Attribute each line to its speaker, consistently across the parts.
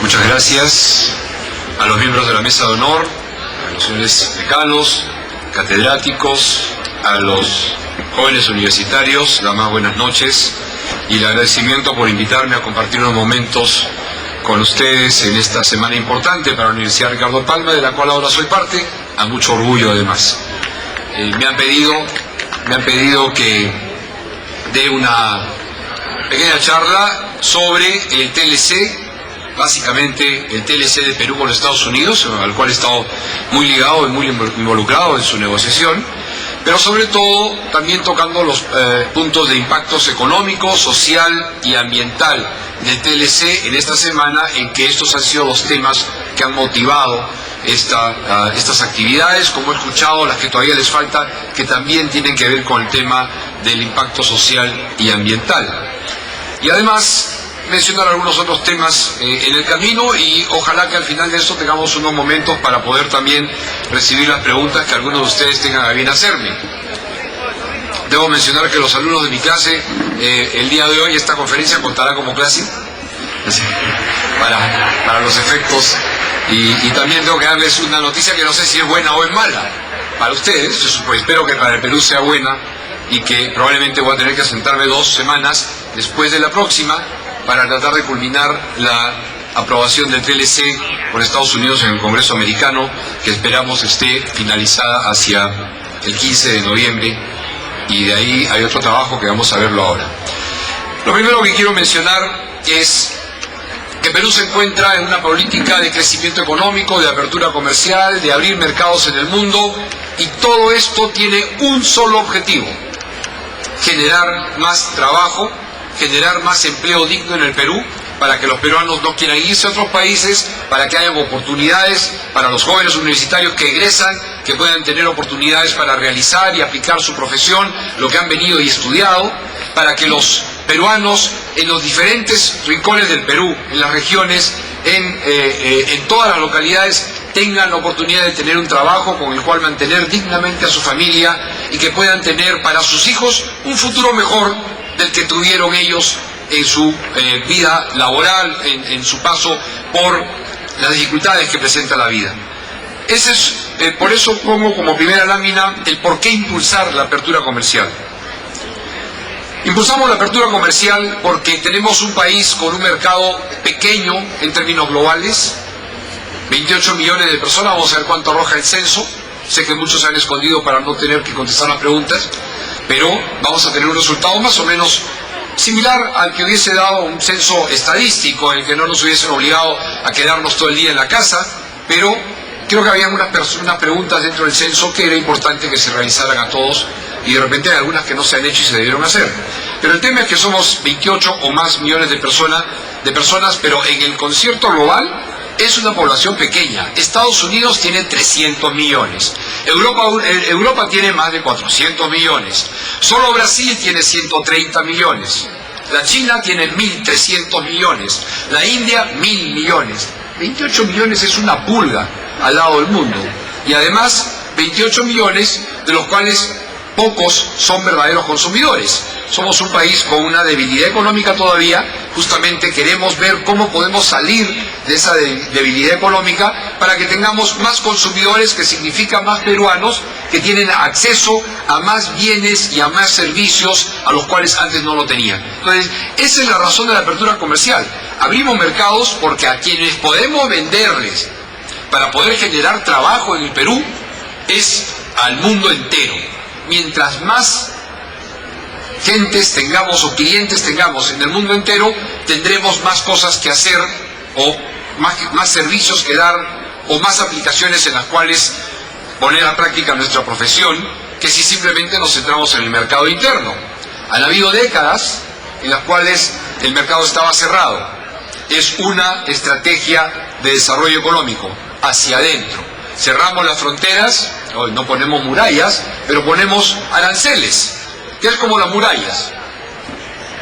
Speaker 1: Muchas gracias a los miembros de la mesa de honor, a los señores decanos, catedráticos, a los jóvenes universitarios, las más buenas noches y el agradecimiento por invitarme a compartir unos momentos con ustedes en esta semana importante para la Universidad Ricardo Palma, de la cual ahora soy parte, a mucho orgullo además. Me han pedido que dé una pequeña charla sobre el TLC, básicamente el TLC de Perú con los Estados Unidos, al cual he estado muy ligado y muy involucrado en su negociación, pero sobre todo también tocando los puntos de impactos económico, social y ambiental del TLC en esta semana, en que estos han sido los temas que han motivado estas actividades, como he escuchado, las que todavía les falta, que también tienen que ver con el tema del impacto social y ambiental. Y además mencionar algunos otros temas en el camino, y ojalá que al final de esto tengamos unos momentos para poder también recibir las preguntas que algunos de ustedes tengan a bien hacerme. Debo mencionar que los alumnos de mi clase, el día de hoy esta conferencia contará como clase para los efectos, y también tengo que darles una noticia que no sé si es buena o es mala para ustedes. Yo espero que para el Perú sea buena, y que probablemente voy a tener que sentarme 2 semanas después de la próxima para tratar de culminar la aprobación del TLC con Estados Unidos en el Congreso americano, que esperamos esté finalizada hacia el 15 de noviembre, y de ahí hay otro trabajo que vamos a verlo ahora. Lo primero que quiero mencionar es que Perú se encuentra en una política de crecimiento económico, de apertura comercial, de abrir mercados en el mundo, y todo esto tiene un solo objetivo: generar más trabajo, generar más empleo digno en el Perú, para que los peruanos no quieran irse a otros países, para que haya oportunidades para los jóvenes universitarios que egresan, que puedan tener oportunidades para realizar y aplicar su profesión, lo que han venido y estudiado, para que los peruanos en los diferentes rincones del Perú, en las regiones, en todas las localidades, tengan la oportunidad de tener un trabajo con el cual mantener dignamente a su familia, y que puedan tener para sus hijos un futuro mejor del que tuvieron ellos en su vida laboral, en su paso por las dificultades que presenta la vida. Ese es, por eso pongo como primera lámina el por qué impulsar la apertura comercial. Impulsamos la apertura comercial porque tenemos un país con un mercado pequeño en términos globales, 28 millones de personas. Vamos a ver cuánto arroja el censo. Sé que muchos se han escondido para no tener que contestar las preguntas, pero vamos a tener un resultado más o menos similar al que hubiese dado un censo estadístico, en el que no nos hubiesen obligado a quedarnos todo el día en la casa, pero creo que había unas preguntas dentro del censo que era importante que se realizaran a todos, y de repente hay algunas que no se han hecho y se debieron hacer. Pero el tema es que somos 28 o más millones de personas, pero en el concierto global es una población pequeña. Estados Unidos tiene 300 millones, Europa tiene más de 400 millones, solo Brasil tiene 130 millones, la China tiene 1.300 millones, la India 1.000 millones. 28 millones es una pulga al lado del mundo, y además 28 millones de los cuales pocos son verdaderos consumidores. Somos un país con una debilidad económica todavía. Justamente queremos ver cómo podemos salir de esa debilidad económica para que tengamos más consumidores, que significa más peruanos que tienen acceso a más bienes y a más servicios a los cuales antes no lo tenían. Entonces, esa es la razón de la apertura comercial. Abrimos mercados porque a quienes podemos venderles para poder generar trabajo en el Perú es al mundo entero. Mientras más gentes tengamos o clientes tengamos en el mundo entero, tendremos más cosas que hacer, o más servicios que dar, o más aplicaciones en las cuales poner a práctica nuestra profesión, que si simplemente nos centramos en el mercado interno. Han habido décadas en las cuales el mercado estaba cerrado. Es una estrategia de desarrollo económico hacia adentro. Cerramos las fronteras, hoy no ponemos murallas, pero ponemos aranceles, que es como las murallas.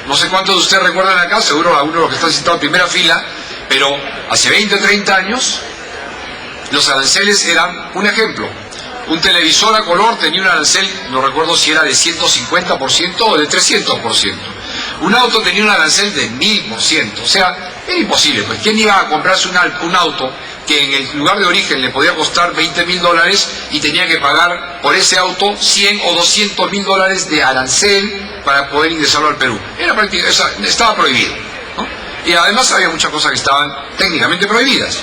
Speaker 1: No sé cuántos de ustedes recuerdan acá, seguro algunos de los que están sentados en primera fila, pero hace 20 o 30 años los aranceles eran un ejemplo. Un televisor a color tenía un arancel, no recuerdo si era de 150% o de 300%. Un auto tenía un arancel de 1000%. O sea, Era imposible, pues ¿quién iba a comprarse un auto que en el lugar de origen le podía costar $20.000 y tenía que pagar por ese auto $100 o $200.000 de arancel para poder ingresarlo al Perú? Estaba prohibido, ¿no? Y además había muchas cosas que estaban técnicamente prohibidas.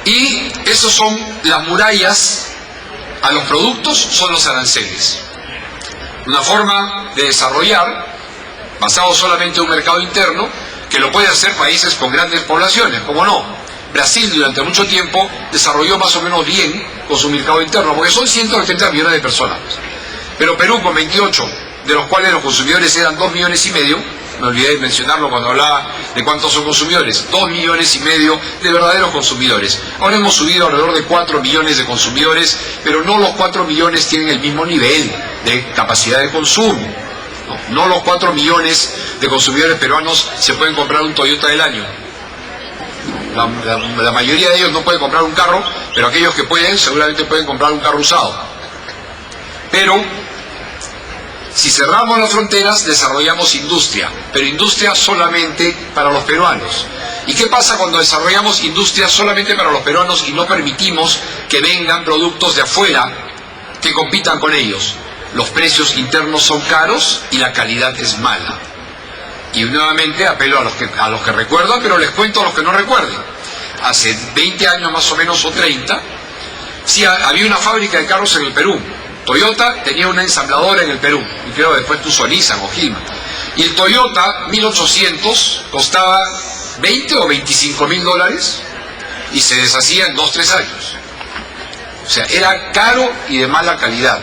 Speaker 1: Y esos son las murallas a los productos, son los aranceles. Una forma de desarrollar, basado solamente en un mercado interno, que lo pueden hacer países con grandes poblaciones, como no. Brasil durante mucho tiempo desarrolló más o menos bien con su mercado interno, porque son 180 millones de personas. Pero Perú con 28, de los cuales los consumidores eran 2,5 millones, me olvidé de mencionarlo cuando hablaba de cuántos son consumidores, 2,5 millones de verdaderos consumidores. Ahora hemos subido alrededor de 4 millones de consumidores, pero no los 4 millones tienen el mismo nivel de capacidad de consumo. No los 4 millones de consumidores peruanos se pueden comprar un Toyota del año. La mayoría de ellos no pueden comprar un carro, pero aquellos que pueden, seguramente pueden comprar un carro usado. Pero si cerramos las fronteras, desarrollamos industria, pero industria solamente para los peruanos. ¿Y qué pasa cuando desarrollamos industria solamente para los peruanos y no permitimos que vengan productos de afuera que compitan con ellos? Los precios internos son caros y la calidad es mala. Y nuevamente apelo a los que recuerdan, pero les cuento a los que no recuerden. Hace 20 años más o menos, o 30, sí, había una fábrica de carros en el Perú. Toyota tenía una ensambladora en el Perú, y creo que después puso Nissan o Gilman. Y el Toyota 1800 costaba $20 o $25.000 y se deshacía en 2-3 años. O sea, era caro y de mala calidad.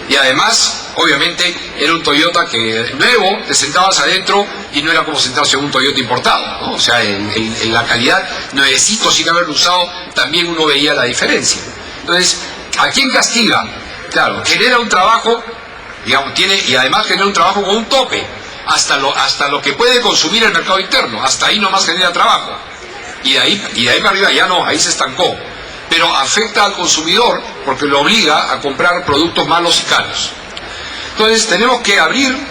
Speaker 1: Y además, obviamente, era un Toyota que nuevo, te sentabas adentro y no era como sentarse en un Toyota importado, ¿no? O sea, en la calidad, nuevecito sin haberlo usado, también uno veía la diferencia. Entonces, ¿a quién castiga? Claro, genera un trabajo, digamos, y además genera un trabajo con un tope, hasta lo que puede consumir el mercado interno, hasta ahí nomás genera trabajo. Y de ahí para arriba ya no, ahí se estancó. Pero afecta al consumidor porque lo obliga a comprar productos malos y caros. Entonces tenemos que abrirnos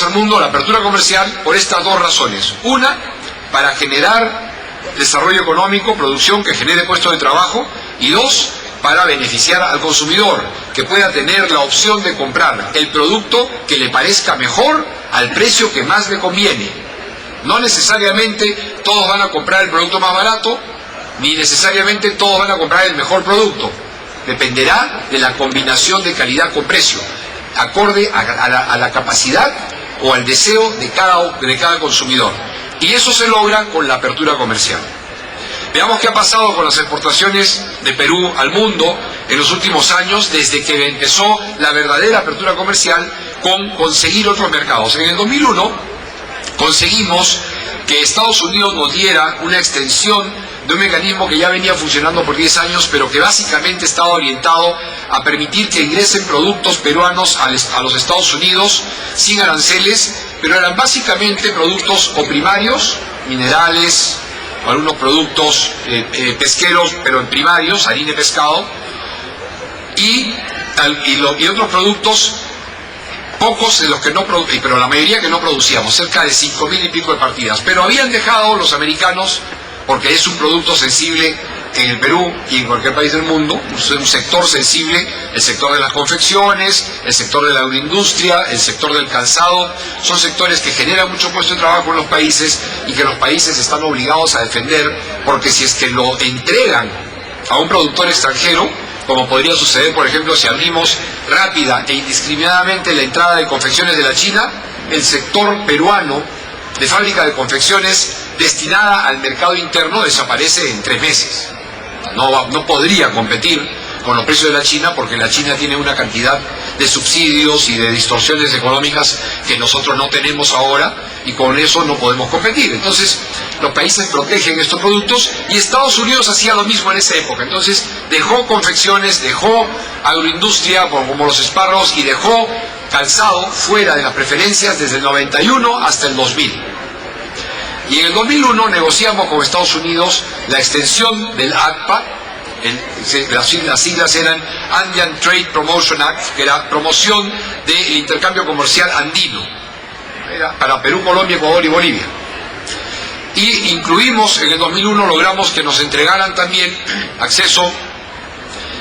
Speaker 1: al mundo, la apertura comercial, por estas dos razones. Una, para generar desarrollo económico, producción que genere puestos de trabajo, y dos, para beneficiar al consumidor, que pueda tener la opción de comprar el producto que le parezca mejor al precio que más le conviene. No necesariamente todos van a comprar el producto más barato, ni necesariamente todos van a comprar el mejor producto. Dependerá de la combinación de calidad con precio, acorde a la capacidad o al deseo de cada consumidor. Y eso se logra con la apertura comercial. Veamos qué ha pasado con las exportaciones de Perú al mundo en los últimos años, desde que empezó la verdadera apertura comercial con conseguir otros mercados. En el 2001 conseguimos que Estados Unidos nos diera una extensión de un mecanismo que ya venía funcionando por 10 años, pero que básicamente estaba orientado a permitir que ingresen productos peruanos a los Estados Unidos sin aranceles, pero eran básicamente productos o primarios, minerales, algunos productos pesqueros, pero en primarios, harina y pescado, y otros productos, pocos de los que no producíamos, pero la mayoría que no producíamos, cerca de 5.000 y pico de partidas. Pero habían dejado los americanos, porque es un producto sensible en el Perú y en cualquier país del mundo, es un sector sensible, el sector de las confecciones, el sector de la agroindustria, el sector del calzado, son sectores que generan mucho puesto de trabajo en los países y que los países están obligados a defender, porque si es que lo entregan a un productor extranjero, como podría suceder, por ejemplo, si abrimos rápida e indiscriminadamente la entrada de confecciones de la China, el sector peruano de fábrica de confecciones destinada al mercado interno desaparece en 3 meses. No podría competir con los precios de la China, porque la China tiene una cantidad de subsidios y de distorsiones económicas que nosotros no tenemos ahora, y con eso no podemos competir. Entonces los países protegen estos productos, y Estados Unidos hacía lo mismo en esa época. Entonces dejó confecciones, dejó agroindustria como los espárragos, y dejó calzado fuera de las preferencias desde el 91 hasta el 2000. Y en el 2001 negociamos con Estados Unidos la extensión del ACPA, las siglas eran Andean Trade Promotion Act, que era promoción del intercambio comercial andino. para Perú, Colombia, Ecuador y Bolivia. Y incluimos, en el 2001 logramos que nos entregaran también acceso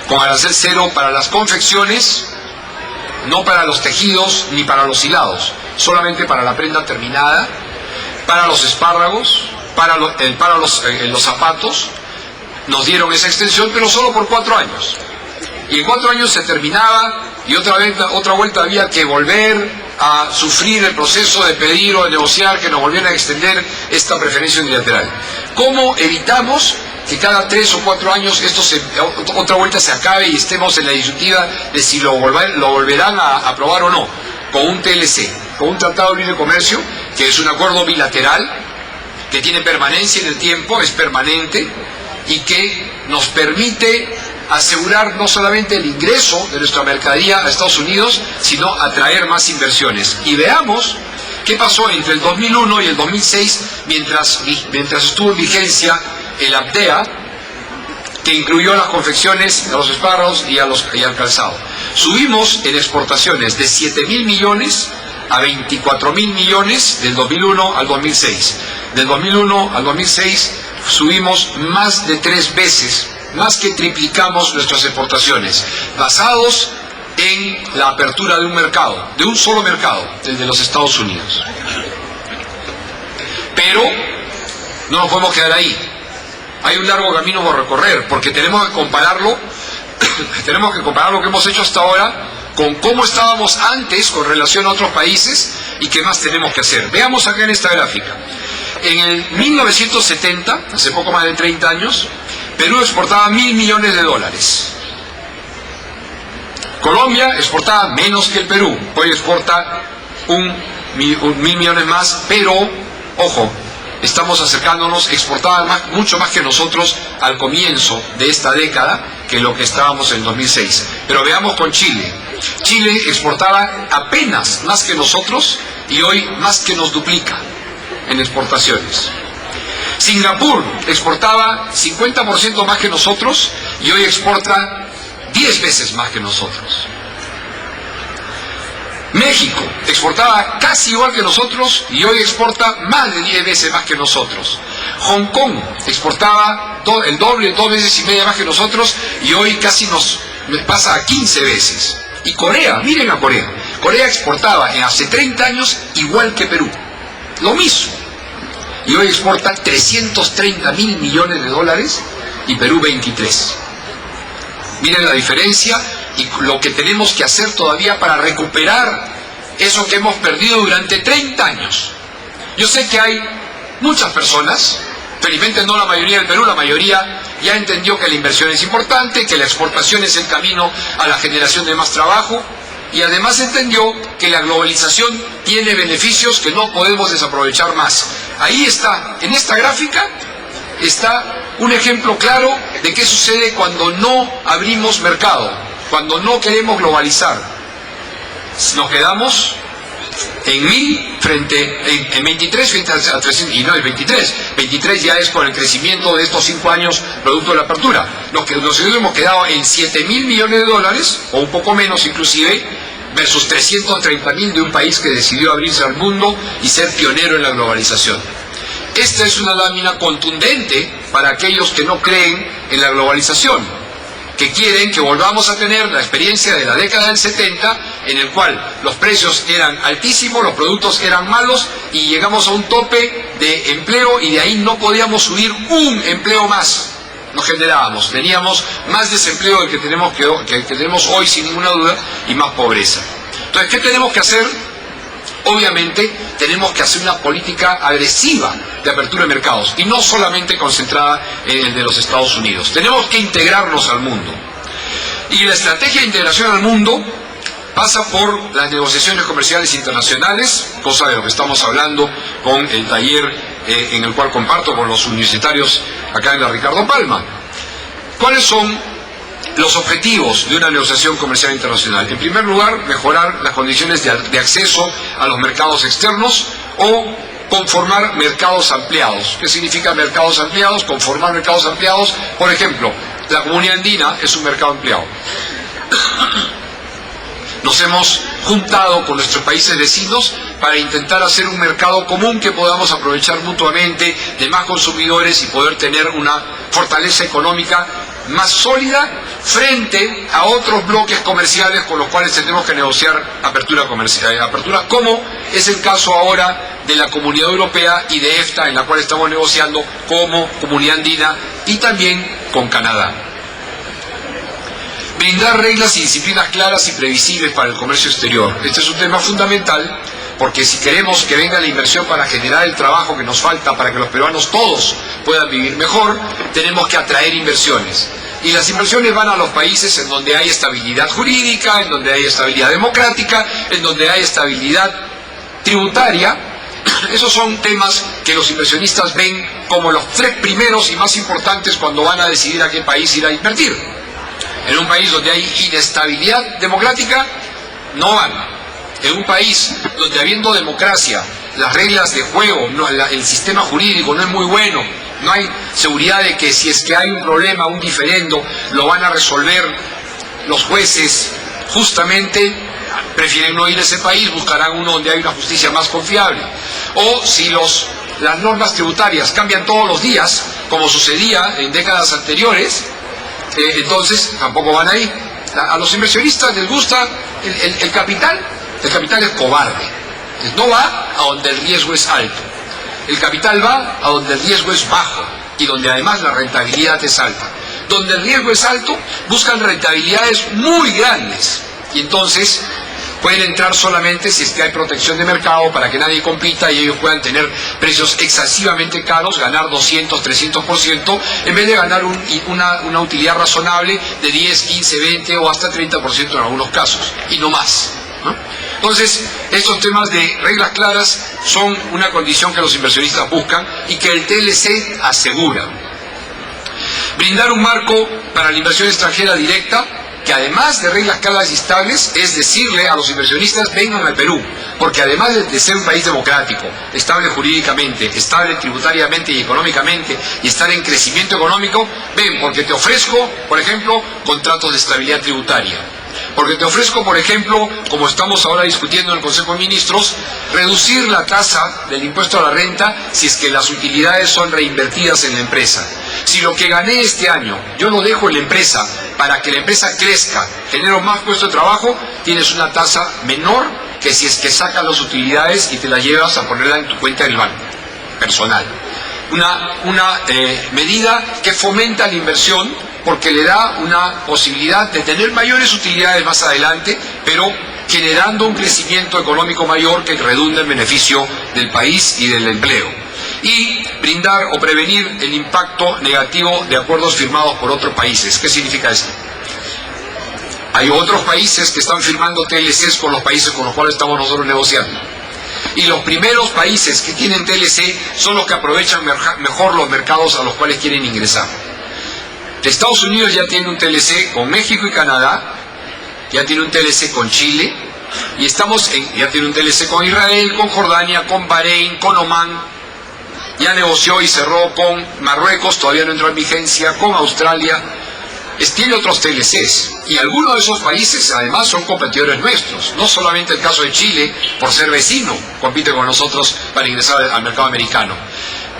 Speaker 1: con arancel cero para las confecciones, no para los tejidos ni para los hilados, solamente para la prenda terminada, para los espárragos, para los zapatos. Nos dieron esa extensión, pero solo por 4 años. Y en 4 años se terminaba y otra vuelta había que volver a sufrir el proceso de pedir o de negociar que nos volvieran a extender esta preferencia unilateral. ¿Cómo evitamos que cada 3 o 4 años otra vuelta se acabe y estemos en la disyuntiva de si lo volverán a aprobar o no? Con un TLC, con un Tratado de Libre Comercio, que es un acuerdo bilateral, que tiene permanencia en el tiempo, es permanente, y que nos permite asegurar no solamente el ingreso de nuestra mercadería a Estados Unidos, sino atraer más inversiones. Y veamos qué pasó entre el 2001 y el 2006, mientras estuvo en vigencia el APTEA, que incluyó las confecciones, a los espárragos y al calzado. Subimos en exportaciones de 7.000 millones a 24.000 millones del 2001 al 2006. Del 2001 al 2006 subimos más de 3 veces, más que triplicamos nuestras exportaciones, basados en la apertura de un mercado, de un solo mercado, el de los Estados Unidos. Pero no nos podemos quedar ahí. Hay un largo camino por recorrer, porque tenemos que compararlo lo que hemos hecho hasta ahora con cómo estábamos antes con relación a otros países y qué más tenemos que hacer. Veamos acá en esta gráfica. En el 1970, hace poco más de 30 años, Perú exportaba 1.000 millones de dólares. Colombia exportaba menos que el Perú, hoy exporta 1.000 millones más, pero, ojo, estamos acercándonos, exportaba mucho más que nosotros al comienzo de esta década que lo que estábamos en 2006. Pero veamos con Chile. Chile exportaba apenas más que nosotros y hoy más que nos duplica en exportaciones. Singapur exportaba 50% más que nosotros y hoy exporta 10 veces más que nosotros. México exportaba casi igual que nosotros y hoy exporta más de 10 veces más que nosotros. Hong Kong exportaba el doble, 2 veces y media más que nosotros y hoy casi nos pasa a 15 veces. Y Corea, miren a Corea. Corea exportaba hace 30 años igual que Perú, lo mismo. Y hoy exporta 330.000 millones de dólares y Perú 23. Miren la diferencia y lo que tenemos que hacer todavía para recuperar eso que hemos perdido durante 30 años. Yo sé que hay muchas personas, felizmente no la mayoría del Perú, la mayoría ya entendió que la inversión es importante, que la exportación es el camino a la generación de más trabajo, y además entendió que la globalización tiene beneficios que no podemos desaprovechar más. Ahí está, en esta gráfica, está un ejemplo claro de qué sucede cuando no abrimos mercado, cuando no queremos globalizar. Nos quedamos en 23 frente a 300, y no es 23 ya es con el crecimiento de estos 5 años producto de la apertura. Nosotros hemos quedado en 7.000 millones de dólares, o un poco menos inclusive, versus 330.000 de un país que decidió abrirse al mundo y ser pionero en la globalización. Esta es una lámina contundente para aquellos que no creen en la globalización, que quieren que volvamos a tener la experiencia de la década del 70, en el cual los precios eran altísimos, los productos eran malos, y llegamos a un tope de empleo y de ahí no podíamos subir un empleo más. Nos generábamos, teníamos más desempleo del que tenemos hoy sin ninguna duda y más pobreza. Entonces, ¿qué tenemos que hacer? Obviamente tenemos que hacer una política agresiva de apertura de mercados y no solamente concentrada en el de los Estados Unidos. Tenemos que integrarnos al mundo. Y la estrategia de integración al mundo pasa por las negociaciones comerciales internacionales, cosa de lo que estamos hablando con el taller en el cual comparto con los universitarios acá en la Ricardo Palma. ¿Cuáles son los objetivos de una negociación comercial internacional? En primer lugar, mejorar las condiciones de acceso a los mercados externos o conformar mercados ampliados. ¿Qué significa mercados ampliados? Conformar mercados ampliados. Por ejemplo, la Comunidad Andina es un mercado ampliado. Nos hemos juntado con nuestros países vecinos para intentar hacer un mercado común que podamos aprovechar mutuamente de más consumidores y poder tener una fortaleza económica más sólida frente a otros bloques comerciales con los cuales tenemos que negociar apertura comercial, como es el caso ahora de la Comunidad Europea y de EFTA, en la cual estamos negociando como Comunidad Andina y también con Canadá. Brindar reglas y disciplinas claras y previsibles para el comercio exterior. Este es un tema fundamental, porque si queremos que venga la inversión para generar el trabajo que nos falta para que los peruanos todos puedan vivir mejor, tenemos que atraer inversiones. Y las inversiones van a los países en donde hay estabilidad jurídica, en donde hay estabilidad democrática, en donde hay estabilidad tributaria. Esos son temas que los inversionistas ven como los 3 primeros y más importantes cuando van a decidir a qué país ir a invertir. En un país donde hay inestabilidad democrática, no van. En un país donde, habiendo democracia, las reglas de juego, el sistema jurídico no es muy bueno, no hay seguridad de que si es que hay un problema, un diferendo, lo van a resolver los jueces justamente, prefieren no ir a ese país, buscarán uno donde hay una justicia más confiable. O si las normas tributarias cambian todos los días, como sucedía en décadas anteriores, entonces tampoco van ahí. A los inversionistas les gusta el capital. El capital es cobarde, no va a donde el riesgo es alto. El capital va a donde el riesgo es bajo y donde además la rentabilidad es alta. Donde el riesgo es alto, buscan rentabilidades muy grandes y entonces pueden entrar solamente si es que hay protección de mercado para que nadie compita y ellos puedan tener precios excesivamente caros, ganar 200, 300%, en vez de ganar una utilidad razonable de 10, 15, 20 o hasta 30% en algunos casos, y no más, ¿no? Entonces, estos temas de reglas claras son una condición que los inversionistas buscan y que el TLC asegura. Brindar un marco para la inversión extranjera directa, que además de reglas claras y estables, es decirle a los inversionistas: vengan al Perú, porque además de ser un país democrático, estable jurídicamente, estable tributariamente y económicamente, y estar en crecimiento económico, ven, porque te ofrezco, por ejemplo, contratos de estabilidad tributaria. Porque te ofrezco, por ejemplo, como estamos ahora discutiendo en el Consejo de Ministros, reducir la tasa del impuesto a la renta si es que las utilidades son reinvertidas en la empresa. Si lo que gané este año yo lo dejo en la empresa para que la empresa crezca, genero más puestos de trabajo, tienes una tasa menor que si es que sacas las utilidades y te las llevas a ponerla en tu cuenta del banco personal. Una medida que fomenta la inversión, porque le da una posibilidad de tener mayores utilidades más adelante, pero generando un crecimiento económico mayor que redunda en beneficio del país y del empleo. Y brindar o prevenir el impacto negativo de acuerdos firmados por otros países. ¿Qué significa esto? Hay otros países que están firmando TLCs con los países con los cuales estamos nosotros negociando. Y los primeros países que tienen TLC son los que aprovechan mejor los mercados a los cuales quieren ingresar. Estados Unidos ya tiene un TLC con México y Canadá, ya tiene un TLC con Chile, y ya tiene un TLC con Israel, con Jordania, con Bahrein, con Omán, ya negoció y cerró con Marruecos, todavía no entró en vigencia, con Australia, tiene otros TLCs, y algunos de esos países además son competidores nuestros, no solamente el caso de Chile, por ser vecino, compite con nosotros para ingresar al mercado americano.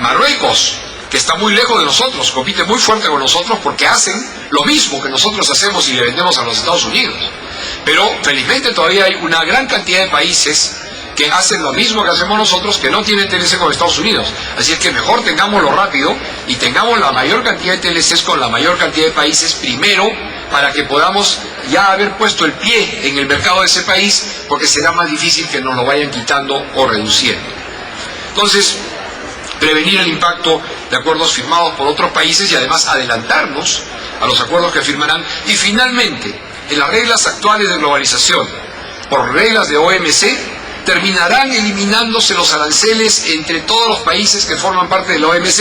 Speaker 1: Marruecos, que está muy lejos de nosotros, compite muy fuerte con nosotros porque hacen lo mismo que nosotros hacemos y le vendemos a los Estados Unidos. Pero felizmente todavía hay una gran cantidad de países que hacen lo mismo que hacemos nosotros, que no tienen TLC con Estados Unidos. Así es que mejor tengámoslo rápido y tengamos la mayor cantidad de TLCs con la mayor cantidad de países primero, para que podamos ya haber puesto el pie en el mercado de ese país, porque será más difícil que nos lo vayan quitando o reduciendo. Entonces, prevenir el impacto de acuerdos firmados por otros países y además adelantarnos a los acuerdos que firmarán. Y finalmente, en las reglas actuales de globalización, por reglas de OMC, terminarán eliminándose los aranceles entre todos los países que forman parte de la OMC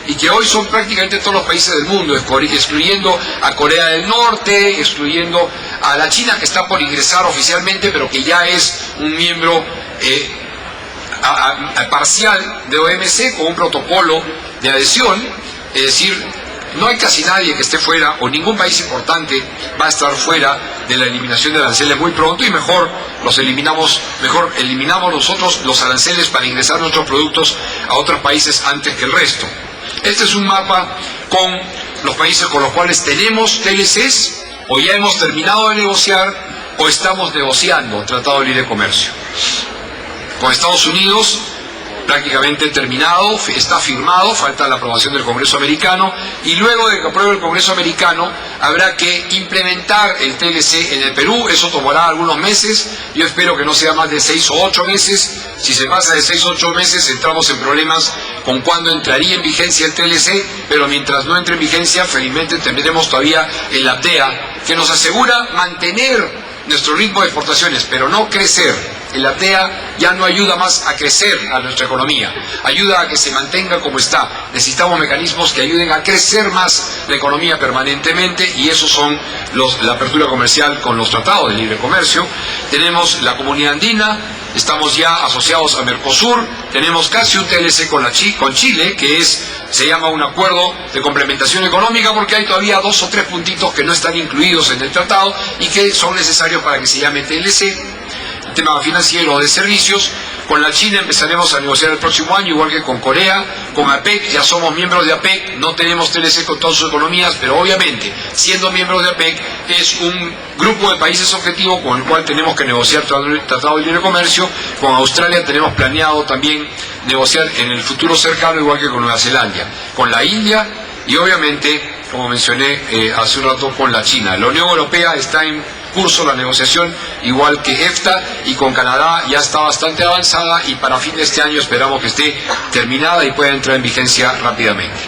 Speaker 1: y que hoy son prácticamente todos los países del mundo, excluyendo a Corea del Norte, excluyendo a la China, que está por ingresar oficialmente, pero que ya es un miembro parcial de OMC con un protocolo de adhesión, es decir, no hay casi nadie que esté fuera, o ningún país importante va a estar fuera de la eliminación de aranceles muy pronto, y mejor eliminamos nosotros los aranceles para ingresar nuestros productos a otros países antes que el resto. Este es un mapa con los países con los cuales tenemos TLCs, o ya hemos terminado de negociar, o estamos negociando Tratado de Libre Comercio. Con Estados Unidos, prácticamente terminado, está firmado, falta la aprobación del Congreso americano, y luego de que apruebe el Congreso americano habrá que implementar el TLC en el Perú. Eso tomará algunos meses, yo espero que no sea más de 6 o 8 meses. Si se pasa de 6 o 8 meses entramos en problemas con cuándo entraría en vigencia el TLC, pero mientras no entre en vigencia, felizmente tendremos todavía el APTEA, que nos asegura mantener nuestro ritmo de exportaciones, pero no crecer. El APTEA ya no ayuda más a crecer a nuestra economía, ayuda a que se mantenga como está. Necesitamos mecanismos que ayuden a crecer más la economía permanentemente, y esos son la apertura comercial con los tratados de libre comercio. Tenemos la Comunidad Andina, estamos ya asociados a Mercosur, tenemos casi un TLC con Chile, que se llama un acuerdo de complementación económica, porque hay todavía 2 o 3 puntitos que no están incluidos en el tratado y que son necesarios para que se llame TLC. Tema financiero de servicios. Con la China empezaremos a negociar el próximo año, igual que con Corea. Con APEC, ya somos miembros de APEC, no tenemos TLC con todas sus economías, pero obviamente, siendo miembros de APEC, es un grupo de países objetivo con el cual tenemos que negociar Tratado de Libre Comercio. Con Australia tenemos planeado también negociar en el futuro cercano, igual que con Nueva Zelanda. Con la India y obviamente, como mencioné hace un rato, con la China. La Unión Europea está en curso la negociación, igual que EFTA, y con Canadá ya está bastante avanzada, y para fin de este año esperamos que esté terminada y pueda entrar en vigencia rápidamente.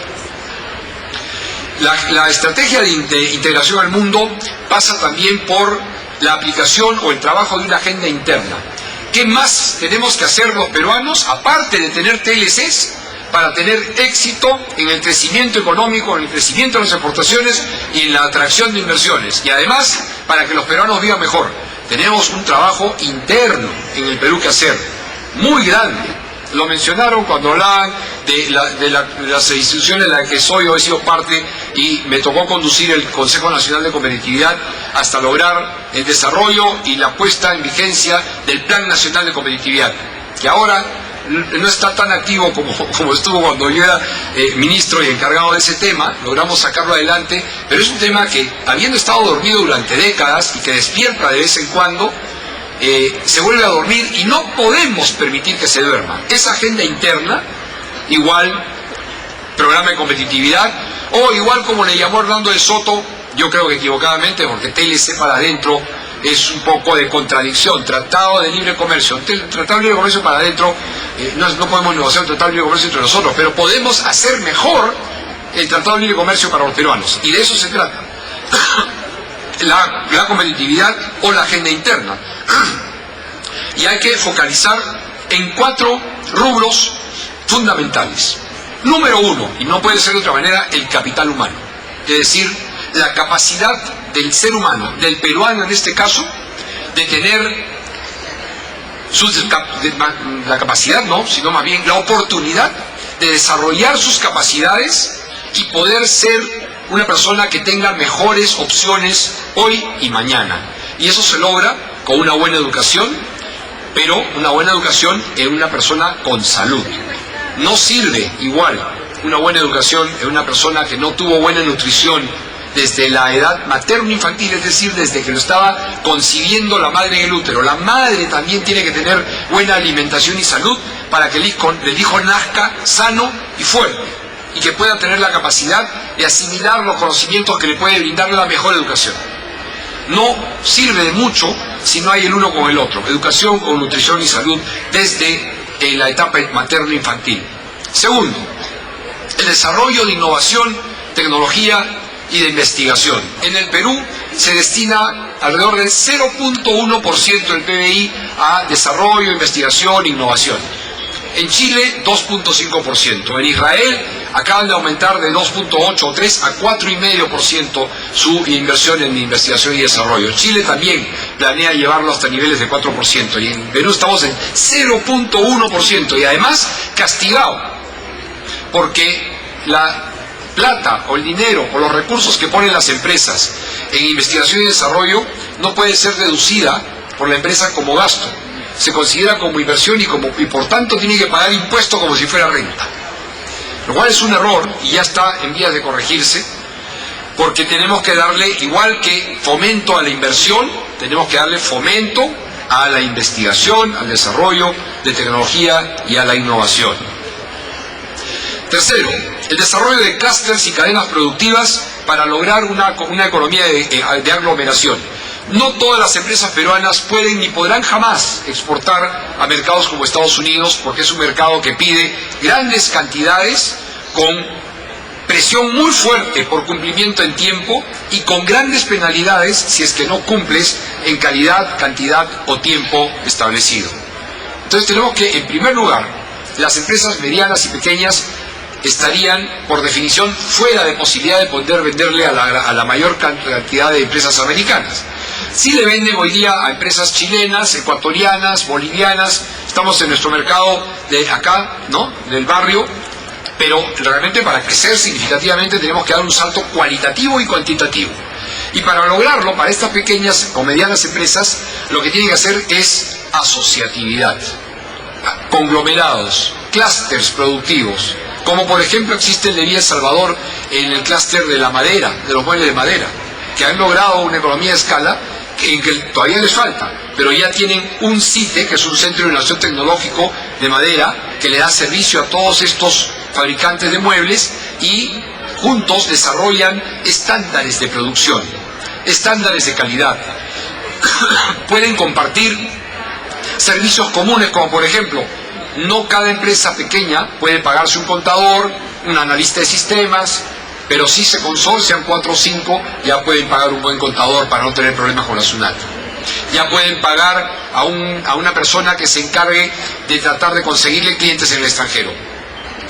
Speaker 1: La estrategia de integración al mundo pasa también por la aplicación o el trabajo de una agenda interna. ¿Qué más tenemos que hacer los peruanos, aparte de tener TLCs, para tener éxito en el crecimiento económico, en el crecimiento de las exportaciones y en la atracción de inversiones? Y además, para que los peruanos vivan mejor, tenemos un trabajo interno en el Perú que hacer, muy grande. Lo mencionaron cuando hablaban de las instituciones en las que soy o he sido parte, y me tocó conducir el Consejo Nacional de Competitividad hasta lograr el desarrollo y la puesta en vigencia del Plan Nacional de Competitividad, que ahora no está tan activo como estuvo cuando yo era ministro y encargado de ese tema. Logramos sacarlo adelante, pero es un tema que, habiendo estado dormido durante décadas y que despierta de vez en cuando, se vuelve a dormir, y no podemos permitir que se duerma. Esa agenda interna, igual programa de competitividad, o igual como le llamó Hernando de Soto, yo creo que equivocadamente, porque TLC para adentro es un poco de contradicción. Tratado de Libre Comercio, Tratado de Libre Comercio para adentro, no podemos negociar el Tratado de Libre Comercio entre nosotros, pero podemos hacer mejor el Tratado de Libre Comercio para los peruanos, y de eso se trata. La competitividad o la agenda interna. Y hay que focalizar en 4 rubros fundamentales. Número 1, y no puede ser de otra manera, el capital humano. Es decir, la capacidad del ser humano, del peruano en este caso, de tener la capacidad, no, sino más bien la oportunidad de desarrollar sus capacidades y poder ser una persona que tenga mejores opciones hoy y mañana. Y eso se logra con una buena educación, pero una buena educación en una persona con salud. No sirve igual una buena educación en una persona que no tuvo buena nutrición desde la edad materno-infantil, es decir, desde que lo estaba concibiendo la madre en el útero. La madre también tiene que tener buena alimentación y salud para que el hijo nazca sano y fuerte, y que pueda tener la capacidad de asimilar los conocimientos que le puede brindar la mejor educación. No sirve de mucho si no hay el uno con el otro, educación con nutrición y salud desde la etapa materno-infantil. Segundo, el desarrollo de innovación, tecnología y de investigación. En el Perú se destina alrededor del 0.1% del PBI a desarrollo, investigación e innovación. En Chile, 2.5%. En Israel acaban de aumentar de 2.8 o 3 a 4,5% su inversión en investigación y desarrollo. Chile también planea llevarlo hasta niveles de 4%. Y en Perú estamos en 0.1%. Y además castigado, porque plata o el dinero o los recursos que ponen las empresas en investigación y desarrollo no puede ser deducida por la empresa como gasto. Se considera como inversión y por tanto tiene que pagar impuesto como si fuera renta. Lo cual es un error y ya está en vías de corregirse, porque tenemos que darle, igual que fomento a la inversión, tenemos que darle fomento a la investigación, al desarrollo de tecnología y a la innovación. Tercero, el desarrollo de clústeres y cadenas productivas para lograr una economía de aglomeración. No todas las empresas peruanas pueden ni podrán jamás exportar a mercados como Estados Unidos, porque es un mercado que pide grandes cantidades con presión muy fuerte por cumplimiento en tiempo y con grandes penalidades si es que no cumples en calidad, cantidad o tiempo establecido. Entonces tenemos que, en primer lugar, las empresas medianas y pequeñas estarían, por definición, fuera de posibilidad de poder venderle a la mayor cantidad de empresas americanas. Sí le venden hoy día a empresas chilenas, ecuatorianas, bolivianas. Estamos en nuestro mercado de acá, ¿no?, del barrio, pero realmente para crecer significativamente tenemos que dar un salto cualitativo y cuantitativo. Y para lograrlo, para estas pequeñas o medianas empresas, lo que tienen que hacer es asociatividad, conglomerados, clústeres productivos, como por ejemplo existe en Lería El Salvador en el clúster de la madera, de los muebles de madera, que han logrado una economía de escala en que todavía les falta, pero ya tienen un CITE, que es un centro de innovación tecnológico de madera, que le da servicio a todos estos fabricantes de muebles y juntos desarrollan estándares de producción, estándares de calidad. Pueden compartir servicios comunes, como por ejemplo, no cada empresa pequeña puede pagarse un contador, un analista de sistemas, pero si se consorcian 4 o 5, ya pueden pagar un buen contador para no tener problemas con la SUNAT. Ya pueden pagar a una persona que se encargue de tratar de conseguirle clientes en el extranjero.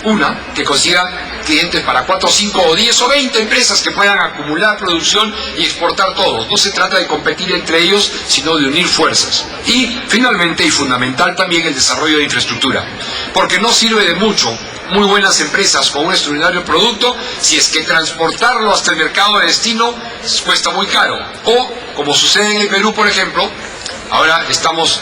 Speaker 1: Una que consiga clientes para 4, 5 o 10 o 20 empresas que puedan acumular producción y exportar todos. No se trata de competir entre ellos, sino de unir fuerzas. Y finalmente y fundamental también el desarrollo de infraestructura, porque no sirve de mucho muy buenas empresas con un extraordinario producto si es que transportarlo hasta el mercado de destino cuesta muy caro. O, como sucede en el Perú, por ejemplo, ahora estamos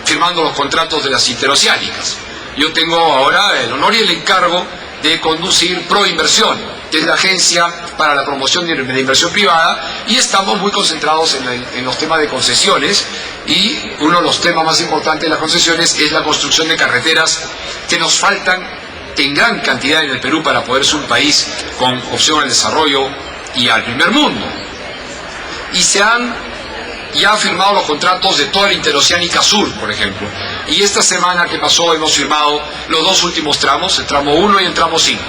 Speaker 1: firmando los contratos de las interoceánicas. Yo tengo ahora el honor y el encargo de conducir Proinversión, que es la agencia para la promoción de la inversión privada, y estamos muy concentrados en los temas de concesiones, y uno de los temas más importantes de las concesiones es la construcción de carreteras que nos faltan en gran cantidad en el Perú para poder ser un país con opción al desarrollo y al primer mundo. Y se han ya firmado los contratos de toda la Interoceánica Sur, por ejemplo. Y esta semana que pasó hemos firmado los 2 últimos tramos, el tramo 1 y el tramo 5.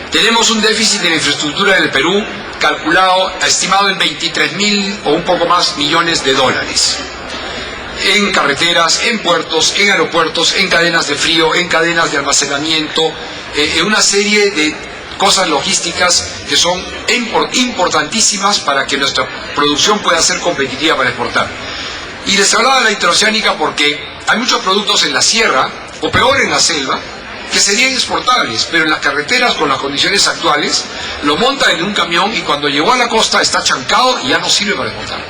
Speaker 1: Tenemos un déficit de la infraestructura en el Perú calculado, estimado en 23.000 o un poco más millones de dólares. En carreteras, en puertos, en aeropuertos, en cadenas de frío, en cadenas de almacenamiento, en una serie de cosas logísticas que son importantísimas para que nuestra producción pueda ser competitiva para exportar. Y les hablaba de la interoceánica porque hay muchos productos en la sierra, o peor en la selva, que serían exportables, pero en las carreteras con las condiciones actuales lo montan en un camión y cuando llegó a la costa está chancado y ya no sirve para exportar.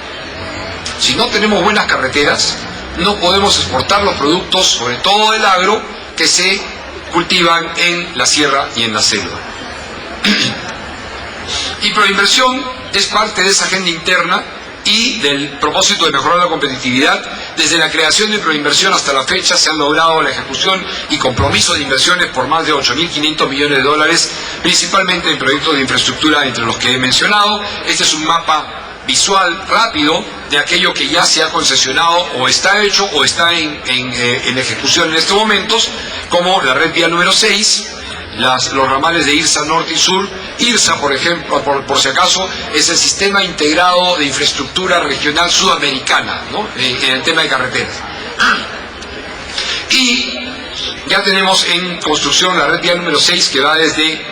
Speaker 1: Si no tenemos buenas carreteras, no podemos exportar los productos, sobre todo del agro, que se cultivan en la sierra y en la selva. Y Proinversión es parte de esa agenda interna y del propósito de mejorar la competitividad. Desde la creación de Proinversión hasta la fecha se han logrado la ejecución y compromiso de inversiones por más de 8.500 millones de dólares, principalmente en proyectos de infraestructura entre los que he mencionado. Este es un mapa visual rápido de aquello que ya se ha concesionado o está hecho o está en ejecución en estos momentos, como la red vía número 6, los ramales de IRSA Norte y Sur. IRSA, por ejemplo, por si acaso, es el Sistema Integrado de Infraestructura Regional Sudamericana, ¿no?, en el tema de carreteras. Y ya tenemos en construcción la red vía número 6, que va desde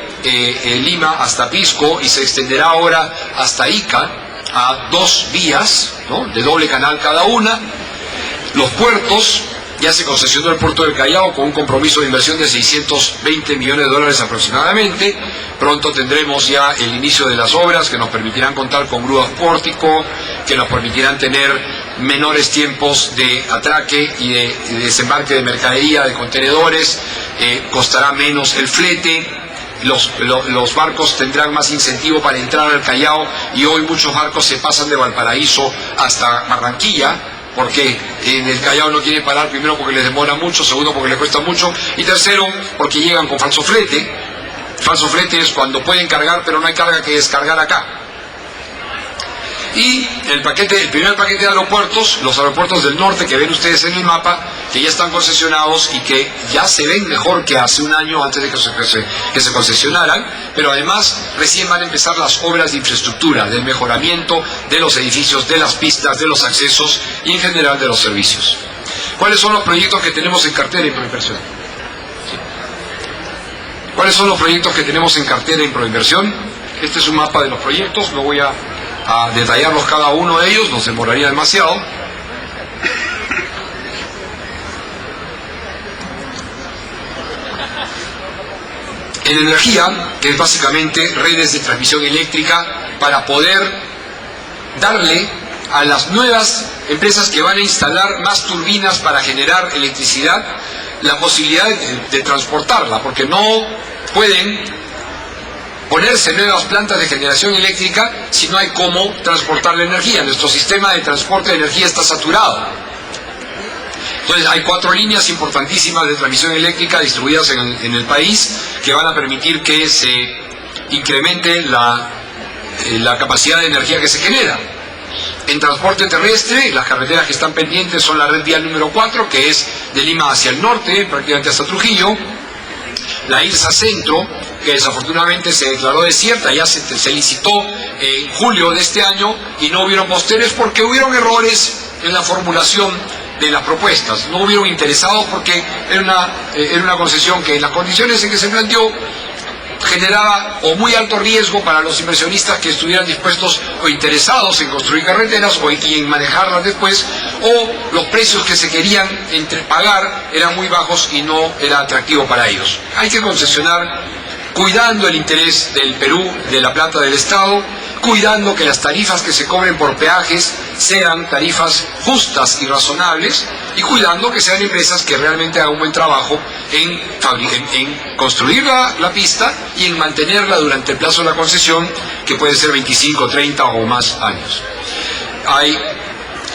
Speaker 1: Lima hasta Pisco y se extenderá ahora hasta Ica, a 2 vías, ¿no?, de doble canal cada una. Los puertos, Ya se concesionó el puerto del Callao con un compromiso de inversión de 620 millones de dólares aproximadamente. Pronto tendremos ya el inicio de las obras que nos permitirán contar con grúas pórtico, que nos permitirán tener menores tiempos de atraque y de desembarque de mercadería, de contenedores, costará menos el flete. Los barcos tendrán más incentivo para entrar al Callao, y hoy muchos barcos se pasan de Valparaíso hasta Barranquilla, porque en el Callao no quieren parar, primero porque les demora mucho, segundo porque les cuesta mucho, y tercero porque llegan con falso flete. Falso flete es cuando pueden cargar pero no hay carga que descargar acá. Y el primer paquete de aeropuertos, los aeropuertos del norte que ven ustedes en el mapa, que ya están concesionados y que ya se ven mejor que hace un año antes de que se concesionaran, pero además recién van a empezar las obras de infraestructura, del mejoramiento de los edificios, de las pistas, de los accesos y en general de los servicios. ¿Cuáles son los proyectos que tenemos en cartera en Proinversión? ¿Cuáles son los proyectos que tenemos en cartera en Proinversión? Este es un mapa de los proyectos, no voy a detallarlos cada uno de ellos, nos demoraría demasiado. En energía, que es básicamente redes de transmisión eléctrica, para poder darle a las nuevas empresas que van a instalar más turbinas para generar electricidad la posibilidad de transportarla, porque no pueden ponerse nuevas plantas de generación eléctrica si no hay cómo transportar la energía. Nuestro sistema de transporte de energía está saturado. Entonces hay 4 líneas importantísimas de transmisión eléctrica distribuidas en el país que van a permitir que se incremente la capacidad de energía que se genera. En transporte terrestre, las carreteras que están pendientes son la red vial número 4, que es de Lima hacia el norte, prácticamente hasta Trujillo. La IRSA Centro, que desafortunadamente se declaró desierta, ya se licitó en julio de este año y no hubieron posteriores porque hubieron errores en la formulación de las propuestas. No hubieron interesados porque era una concesión que en las condiciones en que se planteó generaba o muy alto riesgo para los inversionistas que estuvieran dispuestos o interesados en construir carreteras y en manejarlas después, o los precios que se querían pagar eran muy bajos y no era atractivo para ellos. Hay que concesionar cuidando el interés del Perú, de la plata del Estado, cuidando que las tarifas que se cobren por peajes sean tarifas justas y razonables, y cuidando que sean empresas que realmente hagan un buen trabajo en construir la pista y en mantenerla durante el plazo de la concesión, que puede ser 25, 30 o más años. Hay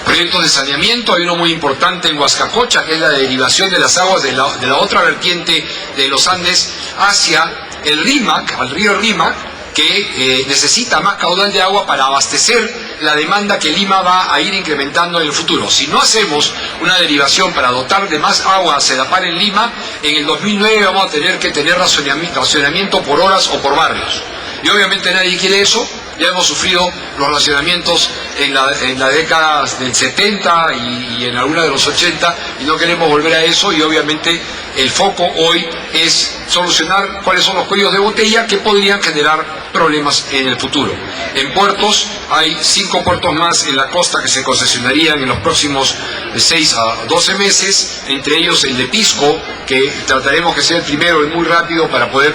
Speaker 1: proyectos de saneamiento, hay uno muy importante en Huascacocha, que es la derivación de las aguas de la otra vertiente de los Andes hacia el Rímac, al río Rímac, que necesita más caudal de agua para abastecer la demanda que Lima va a ir incrementando en el futuro. Si no hacemos una derivación para dotar de más agua a Sedapal en Lima, en el 2009 vamos a tener que tener racionamiento por horas o por barrios. Y obviamente nadie quiere eso. Ya hemos sufrido los racionamientos en la década del 70 y en alguna de los 80, y no queremos volver a eso, y obviamente el foco hoy es solucionar cuáles son los cuellos de botella que podrían generar problemas en el futuro. En puertos, hay 5 puertos más en la costa que se concesionarían en los próximos 6 a 12 meses, entre ellos el de Pisco, que trataremos que sea el primero y muy rápido para poder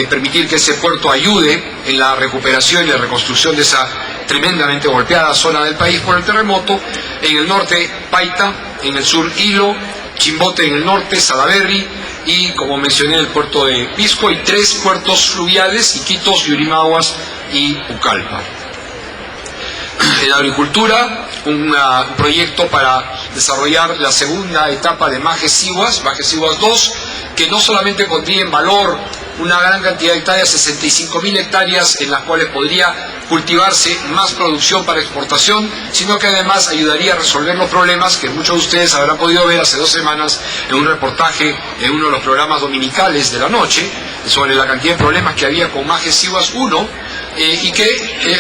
Speaker 1: permitir que ese puerto ayude en la recuperación y la reconstrucción de esa tremendamente golpeada zona del país por el terremoto. En el norte, Paita; en el sur, Hilo; Chimbote en el norte, Salaberry, y como mencioné el puerto de Pisco, y 3 puertos fluviales: Iquitos, Yurimaguas y Pucallpa. En agricultura, un proyecto para desarrollar la segunda etapa de Majes Sihuas 2, que no solamente pondría en valor una gran cantidad de hectáreas, 65.000 hectáreas en las cuales podría cultivarse más producción para exportación, sino que además ayudaría a resolver los problemas que muchos de ustedes habrán podido ver hace 2 semanas en un reportaje en uno de los programas dominicales de la noche, sobre la cantidad de problemas que había con Majes Sihuas 1, y que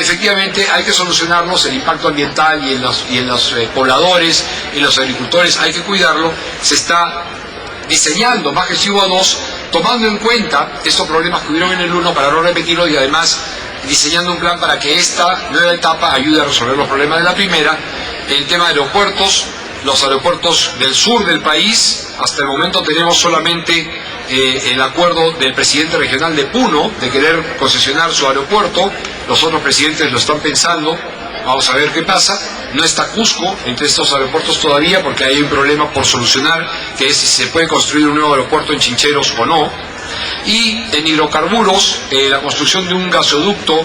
Speaker 1: efectivamente hay que solucionarlos. El impacto ambiental y en los pobladores y los agricultores hay que cuidarlo. Se está diseñando Majes Sihuas 2 tomando en cuenta estos problemas que hubieron en el 1 para no repetirlo, y además diseñando un plan para que esta nueva etapa ayude a resolver los problemas de la primera. En el tema de aeropuertos, los aeropuertos del sur del país. Hasta el momento tenemos solamente el acuerdo del presidente regional de Puno de querer concesionar su aeropuerto. Los otros presidentes lo están pensando. Vamos a ver qué pasa. No está Cusco entre estos aeropuertos todavía porque hay un problema por solucionar, que es si se puede construir un nuevo aeropuerto en Chincheros o no. Y en hidrocarburos, la construcción de un gasoducto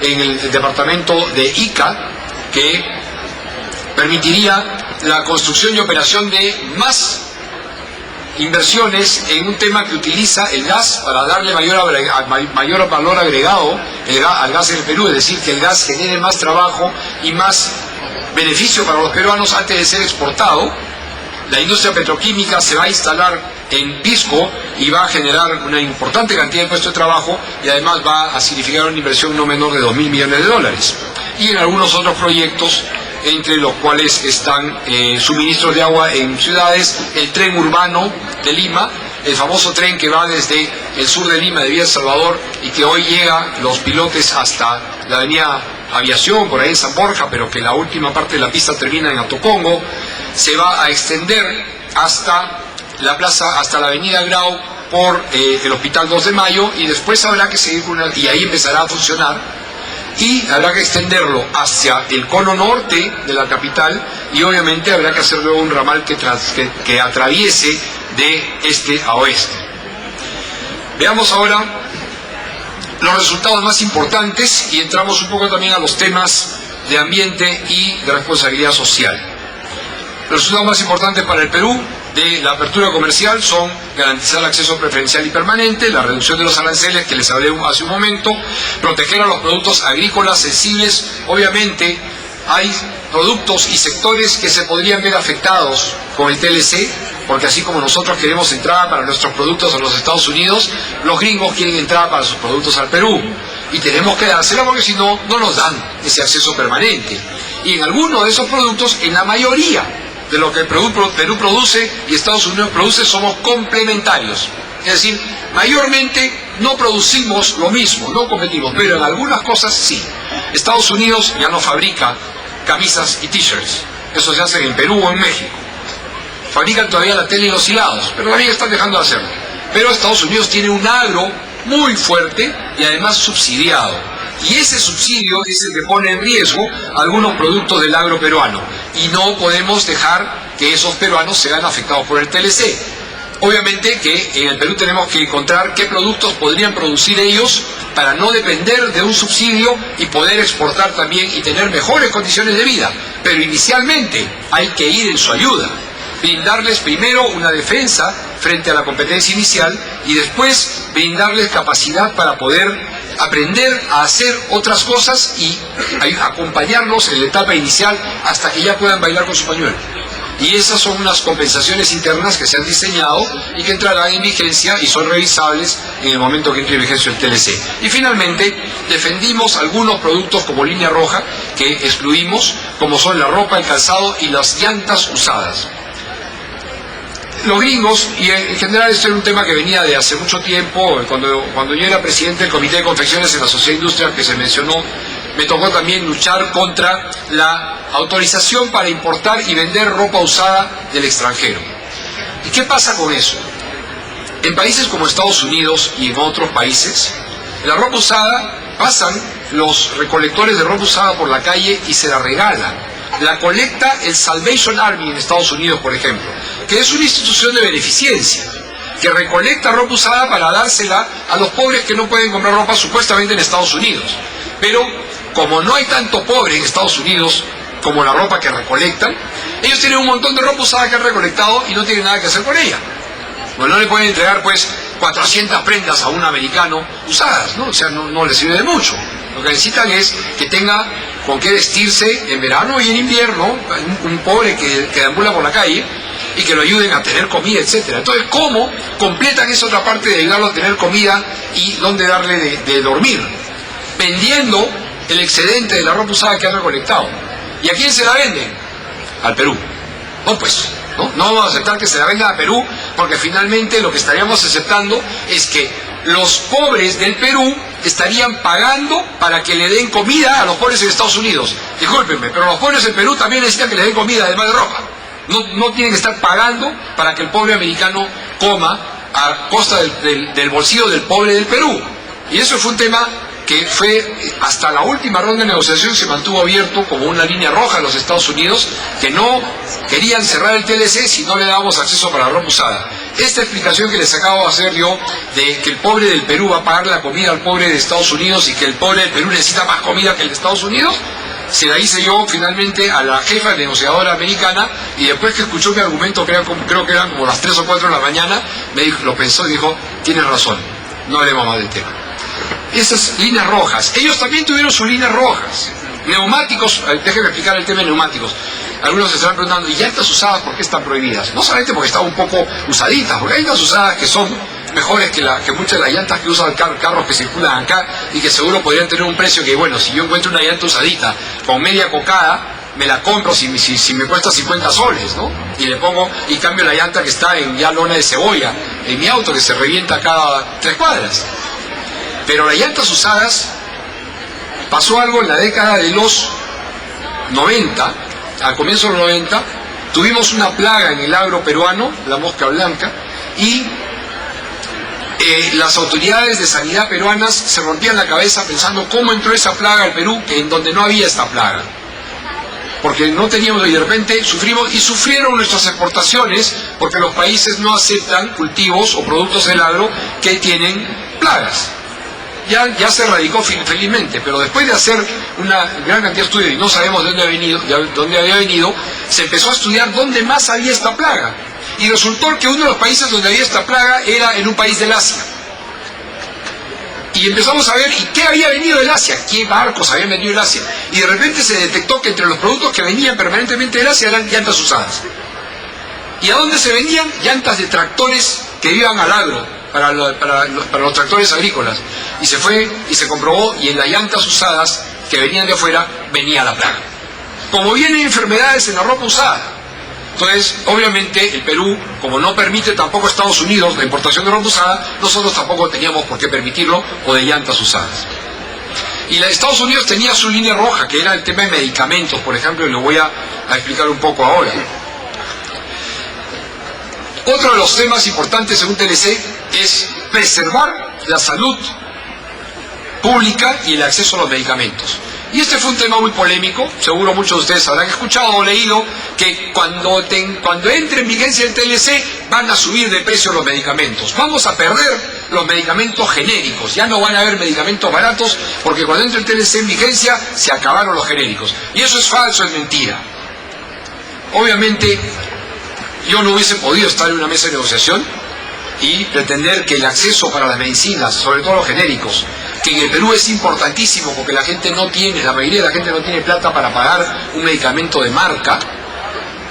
Speaker 1: en el departamento de Ica, que permitiría la construcción y operación de más inversiones en un tema que utiliza el gas para darle mayor valor agregado al gas en el Perú, es decir, que el gas genere más trabajo y más beneficio para los peruanos antes de ser exportado. La industria petroquímica se va a instalar en Pisco y va a generar una importante cantidad de puestos de trabajo y además va a significar una inversión no menor de 2.000 millones de dólares. Y en algunos otros proyectos, entre los cuales están suministros de agua en ciudades, el tren urbano de Lima, el famoso tren que va desde el sur de Lima, de Villa El Salvador, y que hoy llega los pilotes hasta la avenida Aviación, por ahí en San Borja, pero que la última parte de la pista termina en Atocongo. Se va a extender hasta la plaza, hasta la avenida Grau, por el Hospital 2 de Mayo, y después habrá que seguir y ahí empezará a funcionar, y habrá que extenderlo hacia el cono norte de la capital, y obviamente habrá que hacer luego un ramal que atraviese de este a oeste. Veamos ahora los resultados más importantes y entramos un poco también a los temas de ambiente y de responsabilidad social. Los resultados más importantes para el Perú de la apertura comercial son garantizar el acceso preferencial y permanente, la reducción de los aranceles que les hablé hace un momento, proteger a los productos agrícolas sensibles. Obviamente hay productos y sectores que se podrían ver afectados con el TLC, porque así como nosotros queremos entrada para nuestros productos a los Estados Unidos, los gringos quieren entrada para sus productos al Perú, y tenemos que dársela porque si no, no nos dan ese acceso permanente. Y en algunos de esos productos, en la mayoría de lo que el Perú produce y Estados Unidos produce, somos complementarios. Es decir, mayormente no producimos lo mismo, no competimos, pero en algunas cosas sí. Estados Unidos ya no fabrica camisas y t-shirts, eso se hace en Perú o en México. Fabrican todavía la tela y los hilados, pero también están dejando de hacerlo. Pero Estados Unidos tiene un agro muy fuerte y además subsidiado. Y ese subsidio es el que pone en riesgo algunos productos del agro peruano. Y no podemos dejar que esos peruanos se vean afectados por el TLC. Obviamente que en el Perú tenemos que encontrar qué productos podrían producir ellos para no depender de un subsidio y poder exportar también y tener mejores condiciones de vida. Pero inicialmente hay que ir en su ayuda. Brindarles primero una defensa frente a la competencia inicial y después brindarles capacidad para poder aprender a hacer otras cosas y acompañarlos en la etapa inicial hasta que ya puedan bailar con su pañuelo. Y esas son unas compensaciones internas que se han diseñado y que entrarán en vigencia y son revisables en el momento que entre en vigencia el TLC. Y finalmente, defendimos algunos productos como línea roja que excluimos, como son la ropa, el calzado y las llantas usadas. Los gringos, y en general esto era un tema que venía de hace mucho tiempo, cuando yo era presidente del Comité de Confecciones en la Sociedad Industrial que se mencionó, me tocó también luchar contra la autorización para importar y vender ropa usada del extranjero. ¿Y qué pasa con eso? En países como Estados Unidos y en otros países, la ropa usada, pasan los recolectores de ropa usada por la calle y se la regalan. La colecta el Salvation Army en Estados Unidos, por ejemplo, que es una institución de beneficencia, que recolecta ropa usada para dársela a los pobres que no pueden comprar ropa supuestamente en Estados Unidos. Pero como no hay tanto pobre en Estados Unidos como la ropa que recolectan, ellos tienen un montón de ropa usada que han recolectado y no tienen nada que hacer con ella. Bueno, no le pueden entregar pues 400 prendas a un americano usadas, ¿no? O sea, no les sirve de mucho. Lo que necesitan es que tenga con qué vestirse en verano y en invierno, un pobre que deambula por la calle, y que lo ayuden a tener comida, etcétera. Entonces, ¿cómo completan esa otra parte de ayudarlo a tener comida y dónde darle de dormir? Vendiendo el excedente de la ropa usada que han recolectado. ¿Y a quién se la venden? Al Perú. No, pues, no vamos a aceptar que se la vendan a Perú, porque finalmente lo que estaríamos aceptando es que los pobres del Perú estarían pagando para que le den comida a los pobres en Estados Unidos. Discúlpenme, pero los pobres del Perú también necesitan que les den comida, además de ropa. No tienen que estar pagando para que el pobre americano coma a costa del bolsillo del pobre del Perú. Y eso fue un tema que fue hasta la última ronda de negociación, se mantuvo abierto como una línea roja a los Estados Unidos, que no querían cerrar el TLC si no le dábamos acceso para la ropa usada. Esta explicación que les acabo de hacer yo, de que el pobre del Perú va a pagar la comida al pobre de Estados Unidos y que el pobre del Perú necesita más comida que el de Estados Unidos, se la hice yo finalmente a la jefa negociadora americana, y después que escuchó mi argumento, creo que eran como las 3 o 4 de la mañana, me dijo, lo pensó y dijo, tienes razón, no hablemos más del tema. Esas líneas rojas, ellos también tuvieron sus líneas rojas. Neumáticos, déjenme explicar el tema de neumáticos. Algunos se estarán preguntando, ¿y llantas usadas por qué están prohibidas? No solamente porque están un poco usaditas, porque hay llantas usadas que son mejores que muchas de las llantas que usan carros que circulan acá y que seguro podrían tener un precio que, bueno, si yo encuentro una llanta usadita con media cocada, me la compro si me cuesta 50 soles, ¿no? Y le pongo, y cambio la llanta que está en ya lona de cebolla, en mi auto que se revienta cada 3 cuadras. Pero las llantas usadas, pasó algo en la década de los 90, al comienzo de los 90, tuvimos una plaga en el agro peruano, la mosca blanca, y las autoridades de sanidad peruanas se rompían la cabeza pensando cómo entró esa plaga al Perú, en donde no había esta plaga. Porque no teníamos, y de repente sufrieron nuestras exportaciones, porque los países no aceptan cultivos o productos del agro que tienen plagas. Ya se erradicó felizmente, pero después de hacer una gran cantidad de estudios y no sabemos de dónde había venido, se empezó a estudiar dónde más había esta plaga. Y resultó que uno de los países donde había esta plaga era en un país del Asia. Y empezamos a ver, ¿y qué había venido del Asia? ¿Qué barcos habían venido del Asia? Y de repente se detectó que entre los productos que venían permanentemente del Asia eran llantas usadas. ¿Y a dónde se vendían? Llantas de tractores que iban al agro. Para los tractores agrícolas, y se fue y se comprobó, y en las llantas usadas que venían de afuera venía la plaga, como vienen enfermedades en la ropa usada. Entonces, obviamente el Perú, como no permite tampoco Estados Unidos la importación de ropa usada, nosotros tampoco teníamos por qué permitirlo, o de llantas usadas. Y Estados Unidos tenía su línea roja, que era el tema de medicamentos, por ejemplo, y lo voy a explicar un poco ahora. Otro de los temas importantes según TLC es preservar la salud pública y el acceso a los medicamentos. Y este fue un tema muy polémico, seguro muchos de ustedes habrán escuchado o leído que cuando entre en vigencia el TLC van a subir de precio los medicamentos. Vamos a perder los medicamentos genéricos, ya no van a haber medicamentos baratos porque cuando entre el TLC en vigencia se acabaron los genéricos. Y eso es falso, es mentira. Obviamente yo no hubiese podido estar en una mesa de negociación y pretender que el acceso para las medicinas, sobre todo los genéricos, que en el Perú es importantísimo porque la mayoría de la gente no tiene plata para pagar un medicamento de marca,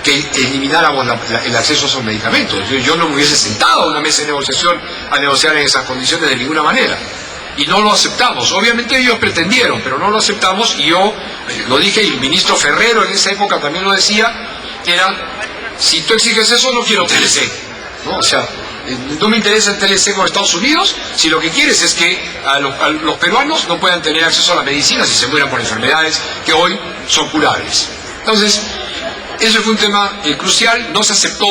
Speaker 1: que elimináramos el acceso a esos medicamentos. Yo no me hubiese sentado a una mesa de negociación a negociar en esas condiciones de ninguna manera. Y no lo aceptamos. Obviamente ellos pretendieron, pero no lo aceptamos, y yo lo dije, y el ministro Ferrero en esa época también lo decía, que era, si tú exiges eso, no quiero TLC, ¿no? O sea, no me interesa el TLC con Estados Unidos si lo que quieres es que los peruanos no puedan tener acceso a las medicinas y se mueran por enfermedades que hoy son curables. Entonces, ese fue un tema crucial. No se aceptó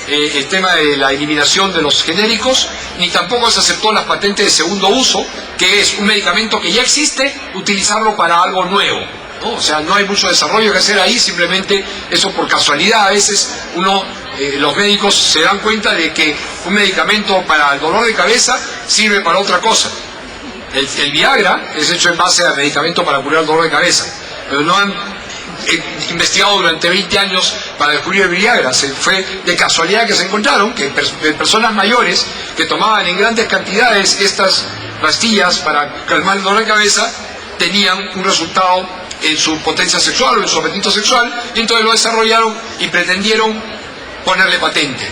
Speaker 1: el tema de la eliminación de los genéricos, ni tampoco se aceptó las patentes de segundo uso, que es un medicamento que ya existe, utilizarlo para algo nuevo, ¿no? O sea, no hay mucho desarrollo que hacer ahí, simplemente eso por casualidad. A veces los médicos se dan cuenta de que un medicamento para el dolor de cabeza sirve para otra cosa. El Viagra es hecho en base a medicamento para curar el dolor de cabeza, pero no han investigado durante 20 años para descubrir el Viagra. Fue de casualidad que se encontraron que personas mayores que tomaban en grandes cantidades estas pastillas para calmar el dolor de cabeza tenían un resultado en su potencia sexual o en su apetito sexual, y entonces lo desarrollaron y pretendieron ponerle patente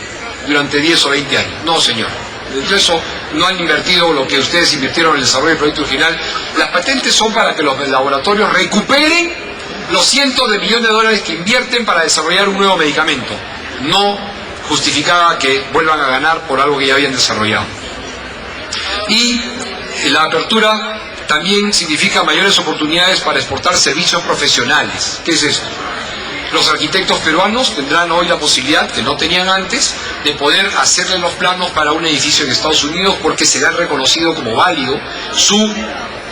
Speaker 1: durante 10 o 20 años. No, señor. De eso no han invertido lo que ustedes invirtieron en el desarrollo del proyecto original. Las patentes son para que los laboratorios recuperen los cientos de millones de dólares que invierten para desarrollar un nuevo medicamento. No justificaba que vuelvan a ganar por algo que ya habían desarrollado. Y la apertura también significa mayores oportunidades para exportar servicios profesionales. ¿Qué es esto? Los arquitectos peruanos tendrán hoy la posibilidad, que no tenían antes, de poder hacerle los planos para un edificio en Estados Unidos porque será reconocido como válido su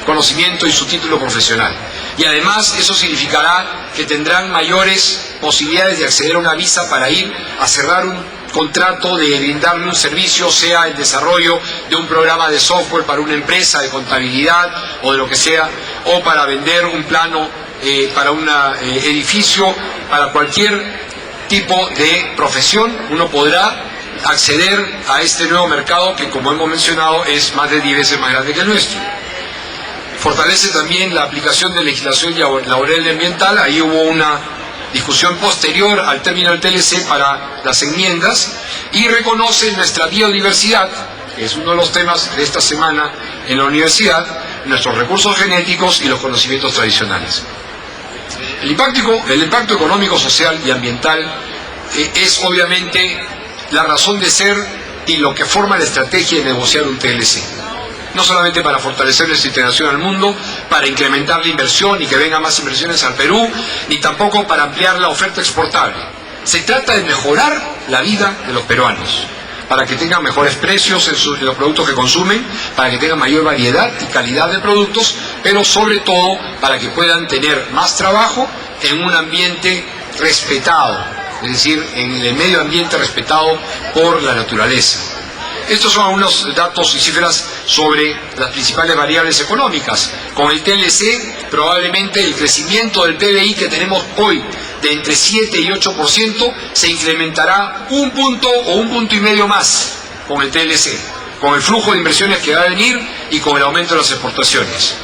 Speaker 1: conocimiento y su título profesional. Y además eso significará que tendrán mayores posibilidades de acceder a una visa para ir a cerrar un contrato de brindarle un servicio, sea el desarrollo de un programa de software para una empresa de contabilidad o de lo que sea, o para vender un plano para un edificio, para cualquier tipo de profesión. Uno podrá acceder a este nuevo mercado que, como hemos mencionado, es más de 10 veces más grande que el nuestro. Fortalece también la aplicación de legislación laboral y ambiental. Ahí hubo una discusión posterior al término del TLC para las enmiendas, y reconoce nuestra biodiversidad, que es uno de los temas de esta semana en la universidad, nuestros recursos genéticos y los conocimientos tradicionales. El impacto económico, social y ambiental es obviamente la razón de ser y lo que forma la estrategia de negociar un TLC. No solamente para fortalecer nuestra integración al mundo, para incrementar la inversión y que vengan más inversiones al Perú, ni tampoco para ampliar la oferta exportable. Se trata de mejorar la vida de los peruanos, para que tengan mejores precios en los productos que consumen, para que tengan mayor variedad y calidad de productos, pero sobre todo para que puedan tener más trabajo en un ambiente respetado, es decir, en el medio ambiente respetado por la naturaleza. Estos son algunos datos y cifras sobre las principales variables económicas. Con el TLC, probablemente el crecimiento del PBI que tenemos hoy de entre 7 y 8% se incrementará un punto o un punto y medio más con el TLC, con el flujo de inversiones que va a venir y con el aumento de las exportaciones.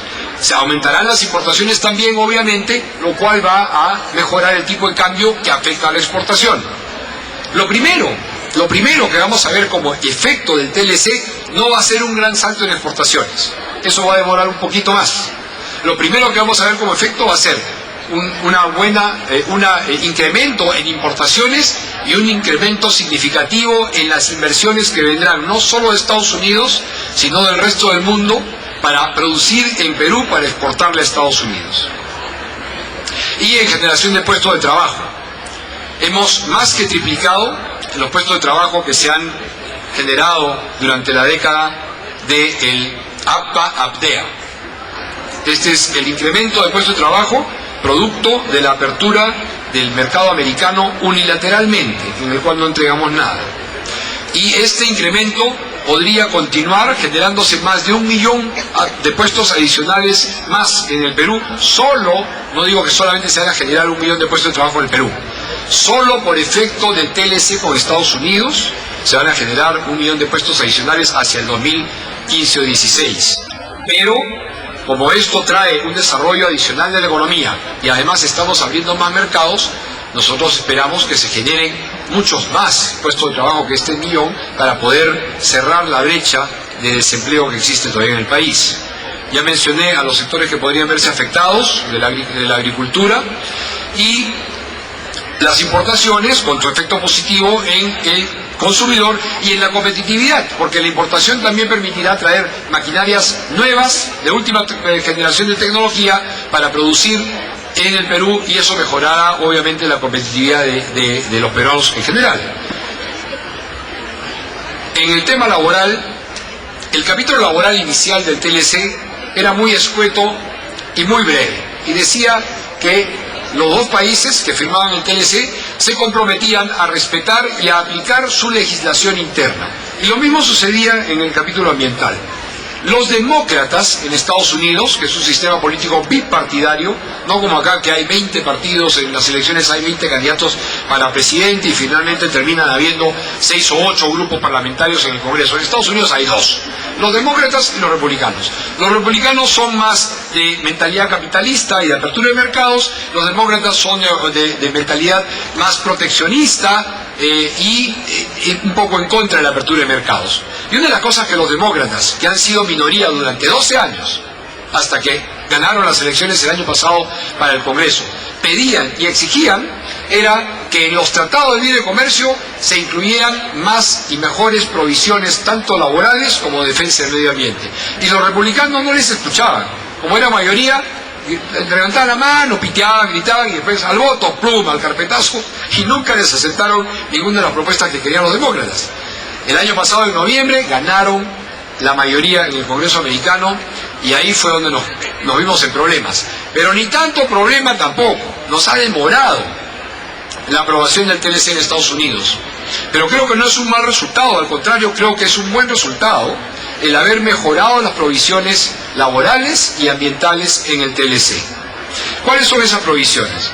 Speaker 1: Se aumentarán las importaciones también, obviamente, lo cual va a mejorar el tipo de cambio que afecta a la exportación. Lo primero que vamos a ver como efecto del TLC no va a ser un gran salto en exportaciones. Eso va a demorar un poquito más. Lo primero que vamos a ver como efecto va a ser un incremento en importaciones y un incremento significativo en las inversiones que vendrán no solo de Estados Unidos, sino del resto del mundo, para producir en Perú, para exportarle a Estados Unidos. Y en generación de puestos de trabajo. Hemos más que triplicado los puestos de trabajo que se han generado durante la década del APA-APDEA. Este es el incremento de puestos de trabajo producto de la apertura del mercado americano unilateralmente, en el cual no entregamos nada. Y este incremento podría continuar generándose más de 1 millón de puestos adicionales más en el Perú, no digo que solamente se van a generar 1 millón de puestos de trabajo en el Perú, solo por efecto del TLC con Estados Unidos se van a generar 1 millón de puestos adicionales hacia el 2015 o 16. Pero como esto trae un desarrollo adicional de la economía y además estamos abriendo más mercados, nosotros esperamos que se generen muchos más puestos de trabajo que este millón para poder cerrar la brecha de desempleo que existe todavía en el país. Ya mencioné a los sectores que podrían verse afectados de la agricultura y las importaciones con su efecto positivo en el consumidor y en la competitividad, porque la importación también permitirá traer maquinarias nuevas de última generación de tecnología para producir en el Perú, y eso mejorará obviamente la competitividad de los peruanos en general. En el tema laboral, el capítulo laboral inicial del TLC era muy escueto y muy breve, y decía que los dos países que firmaban el TLC se comprometían a respetar y a aplicar su legislación interna. Y lo mismo sucedía en el capítulo ambiental. Los demócratas en Estados Unidos, que es un sistema político bipartidario, no como acá que hay 20 partidos, en las elecciones hay 20 candidatos para presidente y finalmente terminan habiendo 6 o 8 grupos parlamentarios en el Congreso. En Estados Unidos hay 2, los demócratas y los republicanos. Los republicanos son más de mentalidad capitalista y de apertura de mercados, los demócratas son de mentalidad más proteccionista y un poco en contra de la apertura de mercados. Y una de las cosas que los demócratas, que han sido minoría durante 12 años, hasta que ganaron las elecciones el año pasado para el Congreso, pedían y exigían, era que en los tratados de libre comercio se incluyeran más y mejores provisiones, tanto laborales como de defensa del medio ambiente. Y los republicanos no les escuchaban. Como era mayoría, levantaban la mano, piteaban, gritaban y después al voto, pluma, al carpetazo, y nunca les aceptaron ninguna de las propuestas que querían los demócratas. El año pasado, en noviembre, ganaron la mayoría en el Congreso americano y ahí fue donde nos vimos en problemas. Pero ni tanto problema tampoco, nos ha demorado la aprobación del TLC en Estados Unidos. Pero creo que no es un mal resultado, al contrario, creo que es un buen resultado el haber mejorado las provisiones laborales y ambientales en el TLC. ¿Cuáles son esas provisiones?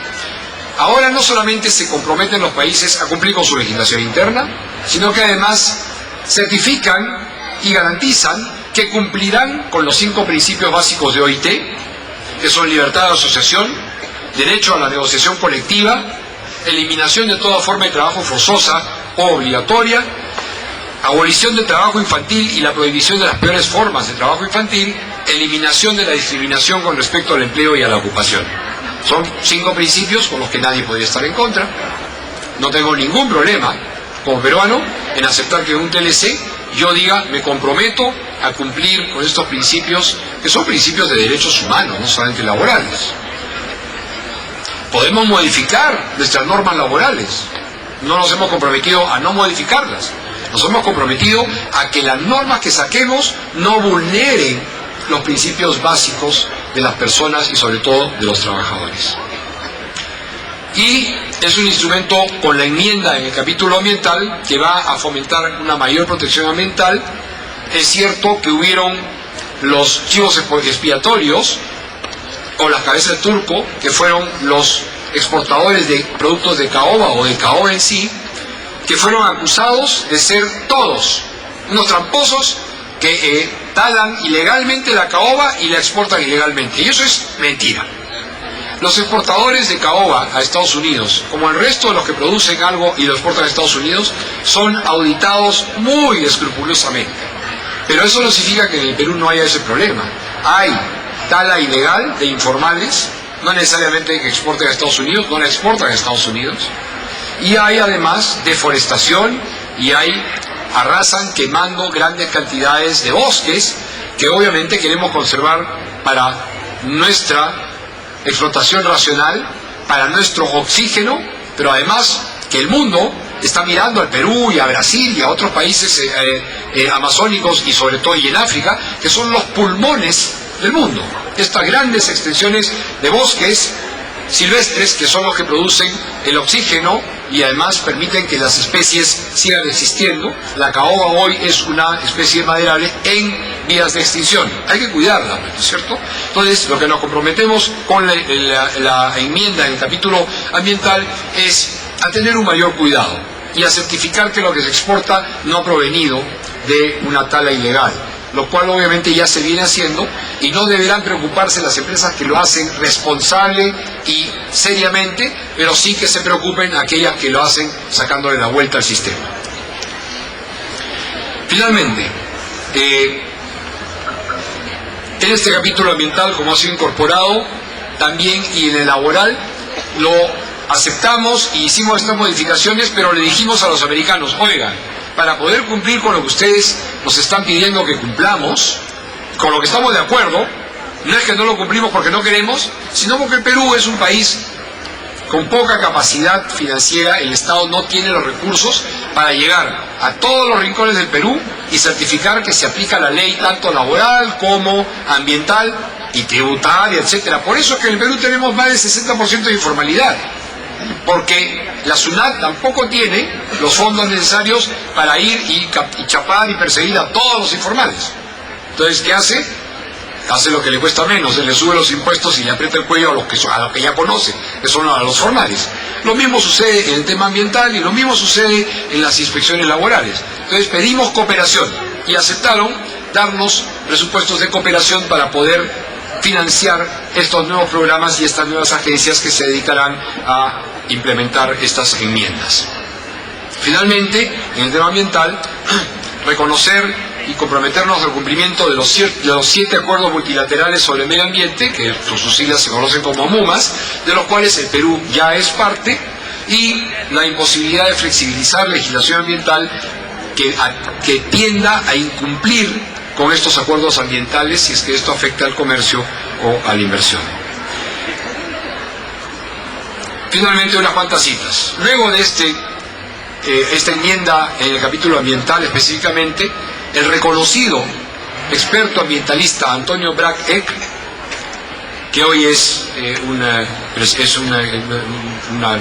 Speaker 1: Ahora no solamente se comprometen los países a cumplir con su legislación interna, sino que además certifican y garantizan que cumplirán con los 5 principios básicos de OIT, que son libertad de asociación, derecho a la negociación colectiva, eliminación de toda forma de trabajo forzosa o obligatoria, abolición del trabajo infantil y la prohibición de las peores formas de trabajo infantil, eliminación de la discriminación con respecto al empleo y a la ocupación. Son 5 principios con los que nadie podría estar en contra. No tengo ningún problema como peruano en aceptar que en un TLC yo diga, me comprometo a cumplir con estos principios, que son principios de derechos humanos, no solamente laborales. Podemos modificar nuestras normas laborales. No nos hemos comprometido a no modificarlas. Nos hemos comprometido a que las normas que saquemos no vulneren los principios básicos de las personas y sobre todo de los trabajadores. Y es un instrumento con la enmienda en el capítulo ambiental que va a fomentar una mayor protección ambiental. Es cierto que hubieron los chivos expiatorios o las cabezas de turco, que fueron los exportadores de productos de caoba o de caoba en sí, que fueron acusados de ser todos unos tramposos que talan ilegalmente la caoba y la exportan ilegalmente. Y eso es mentira. Los exportadores de caoba a Estados Unidos, como el resto de los que producen algo y lo exportan a Estados Unidos, son auditados muy escrupulosamente. Pero eso no significa que en el Perú no haya ese problema. Hay tala ilegal de informales, no necesariamente que exporten a Estados Unidos, no la exportan a Estados Unidos. Y hay además deforestación y arrasan quemando grandes cantidades de bosques que obviamente queremos conservar para nuestra explotación racional, para nuestro oxígeno, pero además que el mundo está mirando al Perú y a Brasil y a otros países amazónicos y sobre todo y en África, que son los pulmones del mundo. Estas grandes extensiones de bosques silvestres que son los que producen el oxígeno y además permiten que las especies sigan existiendo. La caoba hoy es una especie maderable en vías de extinción. Hay que cuidarla, ¿no es cierto? Entonces, lo que nos comprometemos con la enmienda en el capítulo ambiental es a tener un mayor cuidado y a certificar que lo que se exporta no ha provenido de una tala ilegal, lo cual obviamente ya se viene haciendo, y no deberán preocuparse las empresas que lo hacen responsable y seriamente, pero sí que se preocupen aquellas que lo hacen sacándole la vuelta al sistema. Finalmente, en este capítulo ambiental, como ha sido incorporado, también y en el laboral, lo aceptamos y hicimos estas modificaciones, pero le dijimos a los americanos, oigan, para poder cumplir con lo que ustedes nos están pidiendo que cumplamos, con lo que estamos de acuerdo, no es que no lo cumplimos porque no queremos, sino porque el Perú es un país con poca capacidad financiera, el Estado no tiene los recursos para llegar a todos los rincones del Perú y certificar que se aplica la ley tanto laboral como ambiental y tributaria, etcétera. Por eso es que en el Perú tenemos más del 60% de informalidad, porque la SUNAT tampoco tiene los fondos necesarios para ir y chapar y perseguir a todos los informales. Entonces, ¿qué hace? Hace lo que le cuesta menos, le sube los impuestos y le aprieta el cuello a los que ya conoce, que son a los formales. Lo mismo sucede en el tema ambiental y lo mismo sucede en las inspecciones laborales. Entonces pedimos cooperación y aceptaron darnos presupuestos de cooperación para poder financiar estos nuevos programas y estas nuevas agencias que se dedicarán a implementar estas enmiendas. Finalmente, en el tema ambiental, reconocer y comprometernos al cumplimiento de los 7 acuerdos multilaterales sobre el medio ambiente, que sus siglas se conocen como MUMAS, de los cuales el Perú ya es parte, y la imposibilidad de flexibilizar legislación ambiental que tienda a incumplir con estos acuerdos ambientales si es que esto afecta al comercio o a la inversión. Finalmente, unas cuantas citas. Luego de esta enmienda en el capítulo ambiental específicamente, el reconocido experto ambientalista Antonio Brack Eck, que hoy es una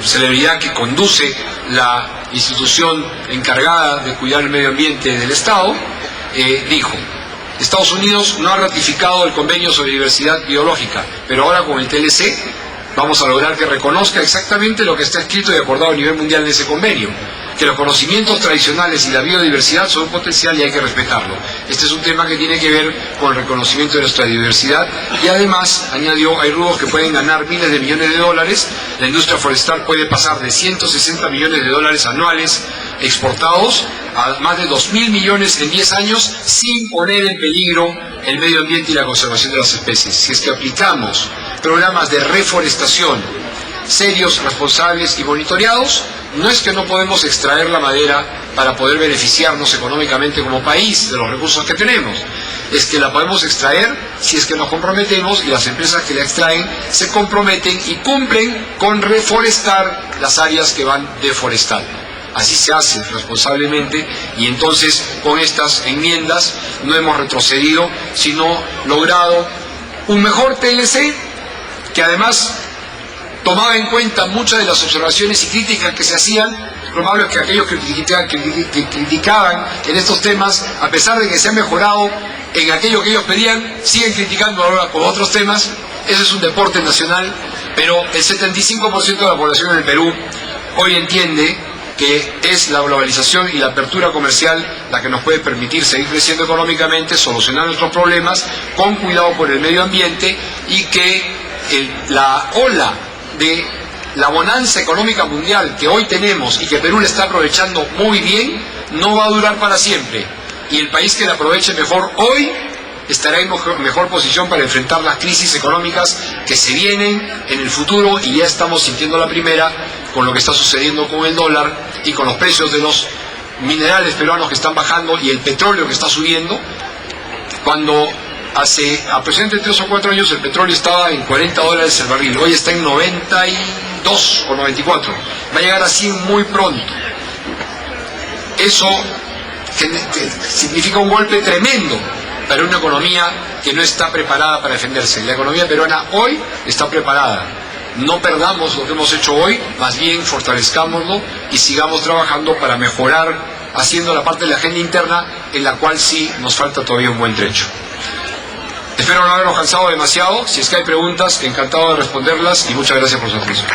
Speaker 1: celebridad que conduce la institución encargada de cuidar el medio ambiente del Estado, dijo: Estados Unidos no ha ratificado el convenio sobre diversidad biológica, pero ahora con el TLC vamos a lograr que reconozca exactamente lo que está escrito y acordado a nivel mundial de ese convenio, que los conocimientos tradicionales y la biodiversidad son un potencial y hay que respetarlo. Este es un tema que tiene que ver con el reconocimiento de nuestra diversidad y además, añadió, hay rubros que pueden ganar miles de millones de dólares. La industria forestal puede pasar de 160 millones de dólares anuales exportados a más de 2.000 millones en 10 años sin poner en peligro el medio ambiente y la conservación de las especies. Si es que aplicamos programas de reforestación serios, responsables y monitoreados, no es que no podemos extraer la madera para poder beneficiarnos económicamente como país de los recursos que tenemos, es que la podemos extraer si es que nos comprometemos y las empresas que la extraen se comprometen y cumplen con reforestar las áreas que van deforestando. Así se hace responsablemente y entonces con estas enmiendas no hemos retrocedido, sino logrado un mejor TLC que además tomaba en cuenta muchas de las observaciones y críticas que se hacían. Probable que aquellos que criticaban en estos temas, a pesar de que se ha mejorado en aquello que ellos pedían, siguen criticando ahora con otros temas. Ese es un deporte nacional, pero el 75% de la población en el Perú hoy entiende que es la globalización y la apertura comercial la que nos puede permitir seguir creciendo económicamente, solucionar nuestros problemas, con cuidado por el medio ambiente, y que la ola de la bonanza económica mundial que hoy tenemos y que Perú le está aprovechando muy bien, no va a durar para siempre. Y el país que la aproveche mejor hoy estará en mejor posición para enfrentar las crisis económicas que se vienen en el futuro, y ya estamos sintiendo la primera con lo que está sucediendo con el dólar y con los precios de los minerales peruanos que están bajando y el petróleo que está subiendo. Cuando hace aproximadamente 3 o 4 años el petróleo estaba en $40 el barril, hoy está en 92 o 94, va a llegar a 100 muy pronto. Eso significa un golpe tremendo para una economía que no está preparada para defenderse. La economía peruana hoy está preparada. No perdamos lo que hemos hecho hoy, más bien fortalezcámoslo y sigamos trabajando para mejorar, haciendo la parte de la agenda interna en la cual sí nos falta todavía un buen trecho. Espero no habernos cansado demasiado. Si es que hay preguntas, encantado de responderlas y muchas gracias por su atención.